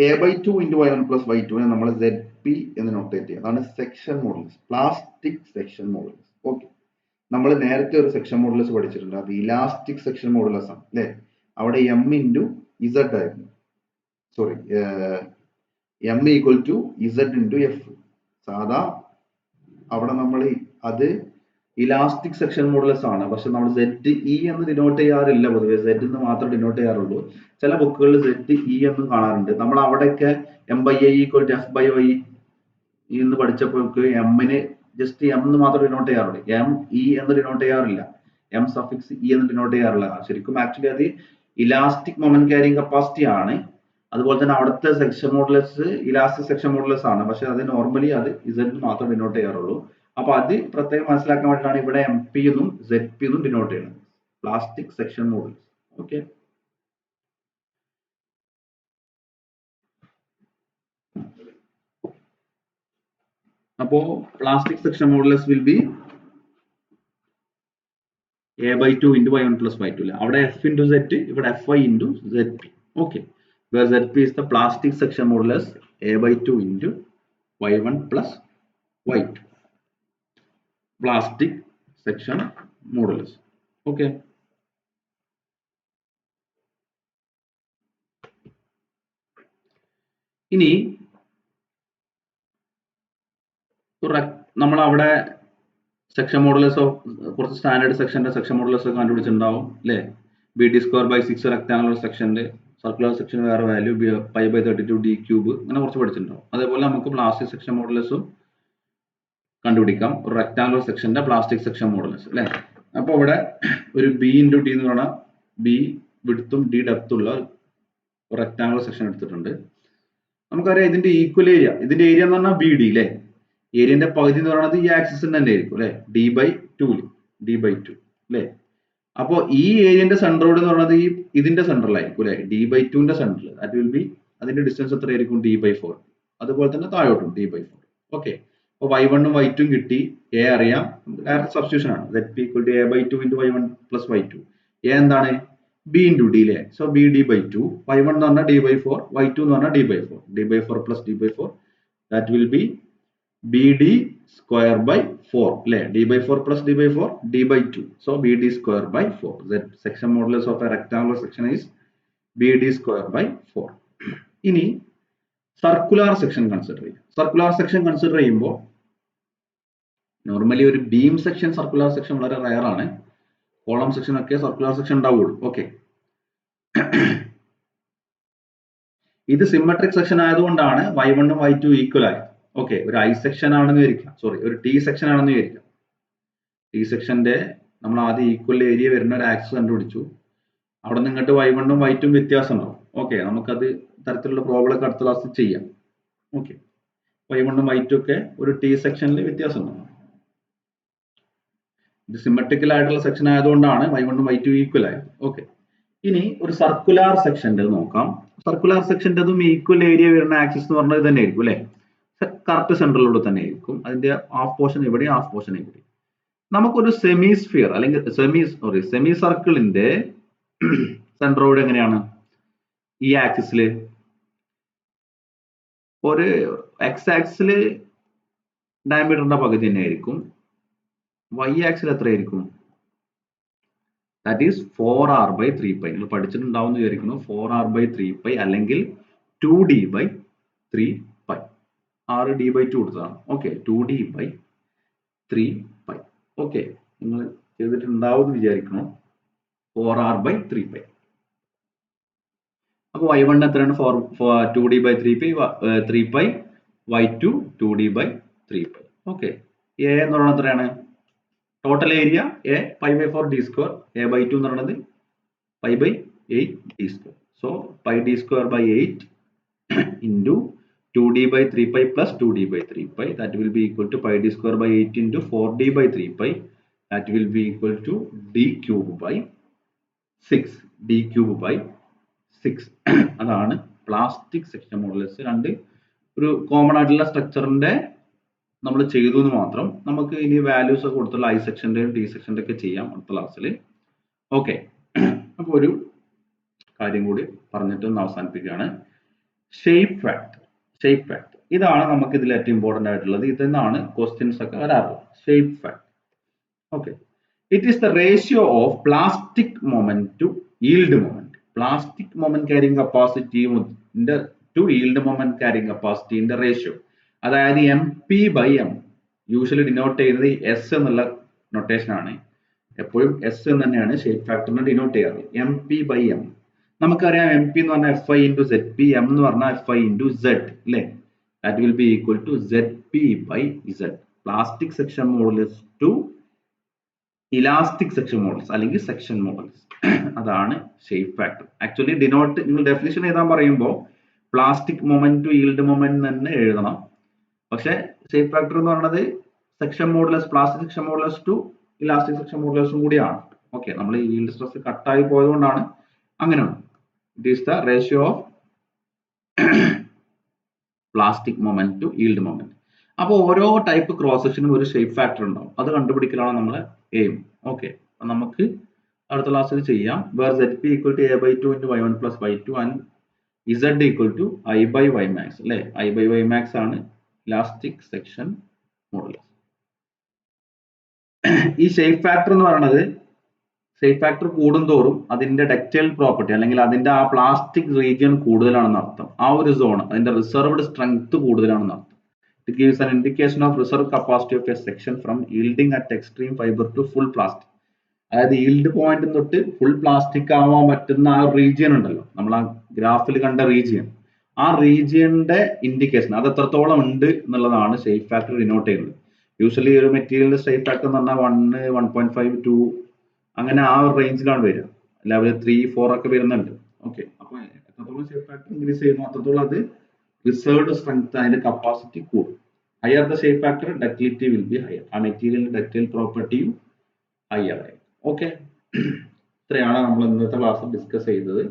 a/2 into y1 plus y2 നെ നമ്മൾ zp എന്ന് notate ചെയ്യുക. അതാണ് section modulus, plastic section modulus. Okay, നമ്മൾ നേരത്തെ ഒരു section modulus പഠിച്ചിട്ടുണ്ട്, അത് ഇലാസ്റ്റിക് സെക്ഷൻ മോഡുലസ് ആണ് അല്ലെ. അവിടെ m ഇൻറ്റു ഇസഡ് ആയിരുന്നു, sorry m equal to z into f. സാധാ അവിടെ നമ്മൾ അത് ഇലാസ്റ്റിക് സെക്ഷൻ മോഡുലസ് ആണ്, പക്ഷെ നമ്മൾ ZE എന്ന് ഡിനോട്ട് ചെയ്യാറില്ല, പൊതുവെ Z എന്ന് മാത്രം ഡിനോട്ട് ചെയ്യാറുള്ളൂ. ചില ബുക്കുകളിൽ ZE എന്നും കാണാറുണ്ട്. നമ്മൾ അവിടെയൊക്കെ m/i ഈക്വൽ ടു f/y എന്ന് പഠിച്ചപ്പോഴേക്ക് എമ്മിന് ജസ്റ്റ് m എന്ന് മാത്രം ഡിനോട്ട് ചെയ്യാറുള്ളൂ, ME എന്ന് ഡിനോട്ട് ചെയ്യാറില്ല, m സഫിക്സ് E എന്ന് ഡിനോട്ട് ചെയ്യാറില്ല. ശരിക്കും ആക്ച്വലി അത് ഇലാസ്റ്റിക് മൊമെന്റ് ക്യാരിങ് കപ്പാസിറ്റി ആണ്. അതുപോലെ തന്നെ അവിടുത്തെ section modulus elastic section modulus ആണ്, പക്ഷെ അത് നോർമലി അത് Z മാത്രം ഡിനോട്ട് ചെയ്യാറുള്ളൂ. അപ്പൊ അത് പ്രത്യേകം മനസ്സിലാക്കാൻ വേണ്ടിയിട്ടാണ് ഇവിടെ MP എന്നും ZP എന്നും ഡിനോട്ട് ചെയ്യുന്നത്, പ്ലാസ്റ്റിക് സെക്ഷൻ മോഡുലസ്. ഓക്കെ, അപ്പോ plastic section modulus will be a/2 into y1 plus y2 അല്ലേ. അവിടെ f into z, ഇവിടെ fy into zp. Okay, where zp is the plastic section modulus a/2 into y1 plus y2, plastic section modulus. Okay, ഇനി നമ്മൾ അവിടെ section modulus of കുറച്ച് standard സെക്ഷന്റെ section modulus ഒക്കെ കണ്ടുപിടിച്ചിട്ടുണ്ടാവും അല്ലേ. BD²/6 റെക്ടാങ്കുലർ സെക്ഷന്റെ, circular section വേറെ വാല്യൂ π/32 d ക്യൂബ്, അങ്ങനെ കുറച്ച് പഠിച്ചിട്ടുണ്ടാവും. അതേപോലെ നമുക്ക് പ്ലാസ്റ്റിക് സെക്ഷൻ മോഡുലസും കണ്ടുപിടിക്കാം, ഒരു റെക്ടാങ്കുലർ സെക്ഷന്റെ പ്ലാസ്റ്റിക് സെക്ഷൻ മോഡുലസ് അല്ലേ. അപ്പൊ ഇവിടെ ഒരു B × D എന്ന് പറഞ്ഞാൽ B വിഡ്ത്തും D ഡെപ്തും ഉള്ള ഒരു റെക്ടാങ്കുലർ സെക്ഷൻ എടുത്തിട്ടുണ്ട്. നമുക്കറിയാം ഇതിന്റെ ഈക്വൽ ഏരിയ, ഇതിന്റെ ഏരിയ എന്ന് പറഞ്ഞാൽ BD അല്ലേ. ഏരിയന്റെ പകുതി എന്ന് പറയുന്നത് ഈ ആക്സിസിന് തന്നെ ആയിരിക്കും അല്ലെ, D/2 അല്ലെ. അപ്പോ ഈ ഏരിയന്റെ സെന്ററോട് എന്ന് പറയുന്നത് ഈ ഇതിന്റെ സെന്ററിലായിരിക്കും അല്ലെ, D/2ന്റെ സെന്ററിൽ. ദാറ്റ് വിൽ ബി, അതിന്റെ ഡിസ്റ്റൻസ് എത്രയായിരിക്കും, D/4. അതുപോലെ തന്നെ താഴോട്ടും D/4. ഓക്കെ, അപ്പൊ y1 ഉം y2 കിട്ടി, a അറിയാം, ഡയറക്റ്റ് സബ്സ്റ്റിറ്റ്യൂഷൻ ആണ്. Zp equal to a/2 into y1 plus y2. a എന്താണ്, B into D അല്ലേ. സോ B D/2, y1 എന്ന് പറഞ്ഞാൽ D/4, y2 എന്ന് പറഞ്ഞാൽ D/4, D/4 plus D/4, that will be BD square by 4 അല്ലേ. D/4 plus D/4, D/2. So BD square by 4. The section modulus of a rectangular section is BD square by 4. ഇനി circular section consider ചെയ്യാം. Circular section consider ചെയ്യുമ്പോൾ normally ഒരു beam section circular section വളരെ rare ആണ്, column section ഒക്കെ circular section ഉണ്ടാവുള്ളൂ. Okay, ഇത് symmetric section ആയതുകൊണ്ടാണ് y1 ഉം y2 ഈക്വൽ ആയത്. ഓക്കെ, ഒരു I സെക്ഷൻ ആണെന്ന് വിചാരിക്കാം, സോറി ഒരു T സെക്ഷൻ ആണെന്ന് വിചാരിക്കാം. T സെക്ഷന്റെ നമ്മൾ ആദ്യം ഈക്വൽ ഏരിയ വരുന്ന ഒരു ആക്സിസ് കണ്ടുപിടിച്ചു, അവിടെ നിന്നിട്ട് y1 ഉം y2 ഉം വ്യത്യാസം ഉണ്ടാവും. ഓക്കെ, നമുക്കത് തരത്തിലുള്ള പ്രോബ്ലം ഒക്കെ അടുത്ത ക്ലാസ്സിൽ ചെയ്യാം. ഓക്കെ, y1 ഉം y2 ഒക്കെ ഒരു T സെക്ഷനിൽ വ്യത്യാസം ഉണ്ടാവും. ഇത് സിമെട്രിക്കൽ ആയിട്ടുള്ള സെക്ഷൻ ആയതുകൊണ്ടാണ് y1 ഉം y2 ഈക്വൽ ആയത്. ഓക്കെ, ഇനി ഒരു സർക്കുലർ സെക്ഷന്റെ നോക്കാം. സർക്കുലർ സെക്ഷൻ്റെതും ഈക്വൽ ഏരിയ വരുന്ന ആക്സിസ് എന്ന് പറഞ്ഞത് തന്നെ ആയിരിക്കും അല്ലെ, കറക്റ്റ് സെൻട്രലിലൂടെ തന്നെ ആയിരിക്കും. അതിന്റെ ഹാഫ് പോർഷൻ ഇവിടെ, ഹാഫ് പോർഷൻ ഇവിടെ. നമുക്കൊരു സെമി സ്ഫിയർ അല്ലെങ്കിൽ സെമി സർക്കിളിന്റെ സെൻട്രോയിഡ് എങ്ങനെയാണ്, ഈ ആക്സിസില് ഒരു എക്സ് ആക്സിസില് ഡയമീറ്ററിന്റെ പകുതി തന്നെ ആയിരിക്കും, y ആക്സിൽ എത്രയായിരിക്കും, ദാറ്റ് ഈസ് 4r/3π. നിങ്ങൾ പഠിച്ചിട്ടുണ്ടാവും എന്ന് വിചാരിക്കുന്നു. 4r/3π അല്ലെങ്കിൽ 2d/3π. r d/2 കൊടുത്തതാണ്. Okay, 2d/3π. ഓക്കെ, നിങ്ങൾ ചെയ്തിട്ടുണ്ടാവും എന്ന് വിചാരിക്കുന്നു. 4r/3π. അപ്പൊ y1 എത്രയാണ്, 2d/3π, y2 2d/3π. Okay, a എന്ന് പറയുന്നത് എത്രയാണ്, total area a π/4 d², a/2 എന്ന് പറയുന്നത് π/8 d². So πd²/8 into 2d/3π plus 2d/3π, that will be equal to πd²/8 into 4d/3π, that will be equal to d³/6, d³/6. അതാണ് plastic section modulus. രണ്ട് ഒരു common ആയിട്ടുള്ള സ്ട്രക്ചറിന്റെ നമ്മൾ ചെയ്തു എന്ന് മാത്രം. നമുക്ക് ഇനി വാല്യൂസ് ഒക്കെ കൊടുത്തുള്ള I സെക്ഷന്റെയും T സെക്ഷന്റെ ഒക്കെ ചെയ്യാം അടുത്ത ക്ലാസ്സിൽ. ഓക്കെ, അപ്പോൾ ഒരു കാര്യം കൂടി പറഞ്ഞിട്ട് ഒന്ന് അവസാനിപ്പിക്കുകയാണ്. ഷേപ്പ് ഫാക്ടർ ഇതാണ് നമുക്ക് ഇതിൽ ഏറ്റവും ഇമ്പോർട്ടന്റ് ആയിട്ടുള്ളത്. ഇതിൽ നിന്നാണ് ക്വസ്റ്റ്യൻസ് ഒക്കെ വരാറുള്ളത്. Shape factor. Okay, it is the ratio of plastic moment to yield moment. Plastic moment carrying capacity to yield moment carrying കപ്പാസിറ്റിന്റെ റേഷ്യോ. അതായത് MP/M യൂഷ്വലി ഡിനോട്ട് ചെയ്യുന്നത് എസ് എന്നുള്ള നൊട്ടേഷൻ ആണ്. എപ്പോഴും എസ് എന്ന് തന്നെയാണ് ഷേപ്പ് ഫാക്ടറിനെ ഡിനോട്ട് ചെയ്യാറ്. MP/M നമുക്കറിയാം, MP എന്ന് പറഞ്ഞാൽ FI into ZP, M എന്ന് പറഞ്ഞാൽ FI into Z അല്ലേ? That will be equal to ZP/Z. Plastic section modulus to elastic section modulus അല്ലെങ്കിൽ സെക്ഷൻ മോഡൽസ്. അതാണ് ഷേപ്പ് ഫാക്ടർ. ആക്ച്വലി ഡിനോട്ട് നിങ്ങൾ ഡെഫിനിഷൻ എഴുതാൻ പറയുമ്പോൾ plastic moment to yield moment തന്നെ എഴുതണം. പക്ഷെ ഷേപ്പ് ഫാക്ടർ എന്ന് പറയുന്നത് section modulus, plastic section modulus to elastic section മോഡുലസും കൂടിയാണ്. ഓക്കെ, നമ്മൾ ഈ yield സ്ട്രെസ് കട്ടായി പോയതുകൊണ്ടാണ് അങ്ങനെ. It is the ratio of plastic moment to yield moment. അപ്പോൾ ഓരോ ടൈപ്പ് ക്രോസ് സെക്ഷനും ഒരു ഷേപ്പ് ഫാക്ടർ ഉണ്ടാവും. അത് കണ്ടുപിടിക്കലാണ് നമ്മളെ എയിം. ഓക്കെ, നമുക്ക് അടുത്ത ക്ലാസ്സിൽ ചെയ്യാം. Where ZP equal to A/2 into Y1 plus Y2 and Z equal to I/Y max അല്ലെ? I/Y max ആണ് ഇലാസ്റ്റിക് സെക്ഷൻ മോഡുലസ്. ഈ ഷേപ്പ് ഫാക്ടർ എന്ന് പറയുന്നത് ഷേപ്പ് ഫാക്ടർ കൂടുന്തോറും അതിന്റെ ഡക്റ്റൈൽ പ്രോപ്പർട്ടി അല്ലെങ്കിൽ അതിന്റെ ആ പ്ലാസ്റ്റിക് റീജിയൻ കൂടുതലാണെന്ന് അർത്ഥം. ആ ഒരു സോൺ അതിന്റെ റിസർവ്ഡ് സ്ട്രെങ്ത് കൂടുതലാണെന്ന് അർത്ഥം. It gives an indication of reserve capacity of a section from yielding at extreme fiber to full plastic. അതായത് yield പോയിന്റ് തൊട്ട് ഫുൾ പ്ലാസ്റ്റിക് ആവാൻ പറ്റുന്ന ആ റീജിയൻ ഉണ്ടല്ലോ, നമ്മൾ ആ ഗ്രാഫിൽ കണ്ട റീജിയൻ, ആ റീജിയന്റെ ഇൻഡിക്കേഷൻ അത് എത്രത്തോളം ഉണ്ട് എന്നുള്ളതാണ് ഷേപ്പ് ഫാക്ടർ ഡിനോട്ട് ചെയ്യുന്നത്. യൂഷ്വലി ഒരു മെറ്റീരിയലിന്റെ ഷേപ്പ് ഫാക്ടർ എന്ന് പറഞ്ഞാൽ 1, 1.5, 2 അങ്ങനെ ആ ഒരു റേഞ്ചിലാണ് വരിക. ലെവൽ 3, 4 ഒക്കെ വരുന്നുണ്ട്. ഓക്കെ, അപ്പൊ എത്രത്തോളം ഷേപ്പ് ഫാക്ടർ ഇൻക്രീസ് ചെയ്യുന്നു അത്രത്തോളം അത് റിസർവ്ഡ് സ്ട്രെങ്ത് അതിന്റെ കപ്പാസിറ്റി കൂടും. Higher the shape factor ductility will be higher. ആ മെറ്റീരിയലിന്റെ ഡക്റ്റൈൽ പ്രോപ്പർട്ടിയും ഹയർ ആയി. ഓക്കെ, ഇത്രയാണ് നമ്മൾ ഇന്നത്തെ ക്ലാസ്സിൽ ഡിസ്കസ് ചെയ്തത്.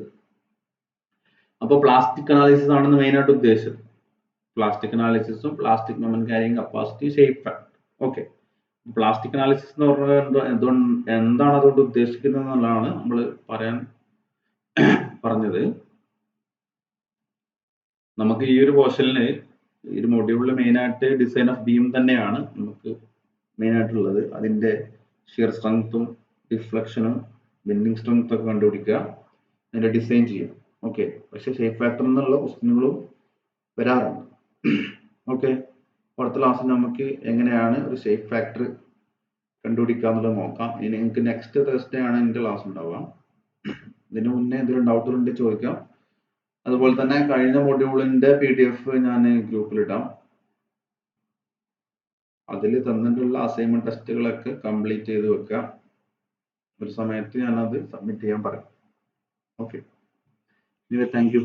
അപ്പോൾ പ്ലാസ്റ്റിക് അനാലിസിസ് ആണെന്ന് മെയിൻ ആയിട്ട് ഉദ്ദേശിച്ചത്. പ്ലാസ്റ്റിക് അനാലിസിസും plastic moment carrying capacity, shape factor. Okay, plastic analysis എന്ന് പറഞ്ഞാൽ എന്താണ് അതുകൊണ്ട് ഉദ്ദേശിക്കുന്നത് എന്നുള്ളതാണ് നമ്മൾ പറഞ്ഞത്. നമുക്ക് ഈ ഒരു പോർഷനിൽ ഈ ഒരു മൊഡ്യൂളിൽ മെയിൻ ആയിട്ട് ഡിസൈൻ ഓഫ് ബീം തന്നെയാണ് നമുക്ക് മെയിൻ ആയിട്ടുള്ളത്. അതിന്റെ ഷിയർ സ്ട്രെങ്ത്തും ഡിഫ്ലക്ഷനും ബെൻഡിങ് സ്ട്രെങ്ത്തും ഒക്കെ കണ്ടുപിടിക്കുക, അതിന്റെ ഡിസൈൻ ചെയ്യുക. ഓക്കെ, പക്ഷെ ഷേപ്പ് ഫാക്ടർ എന്നുള്ള ക്വസ്റ്റ്യനുകളും വരാറുണ്ട്. ഓക്കെ, അടുത്ത ക്ലാസ്സിൽ നമുക്ക് എങ്ങനെയാണ് ഒരു ഷേപ്പ് ഫാക്ടർ കണ്ടുപിടിക്കുക എന്നുള്ളത് നോക്കാം. ഇനി നിങ്ങൾക്ക് നെക്സ്റ്റ് തേഴ്സ്ഡേ ആണ് എൻ്റെ ക്ലാസ് ഉണ്ടാവുക. ഇതിന് മുന്നേ എന്തെങ്കിലും ഡൗട്ട് ഉണ്ടെങ്കിൽ ചോദിക്കാം. അതുപോലെ തന്നെ കഴിഞ്ഞ മൊഡ്യൂളിന്റെ PDF ഞാൻ ഗ്രൂപ്പിലിടാം. അതിൽ തന്നിട്ടുള്ള അസൈൻമെന്റ് ടെസ്റ്റുകളൊക്കെ കംപ്ലീറ്റ് ചെയ്ത് വെക്കുക. ഒരു സമയത്ത് ഞാനത് സബ്മിറ്റ് ചെയ്യാൻ പറയും. Okay, thank you.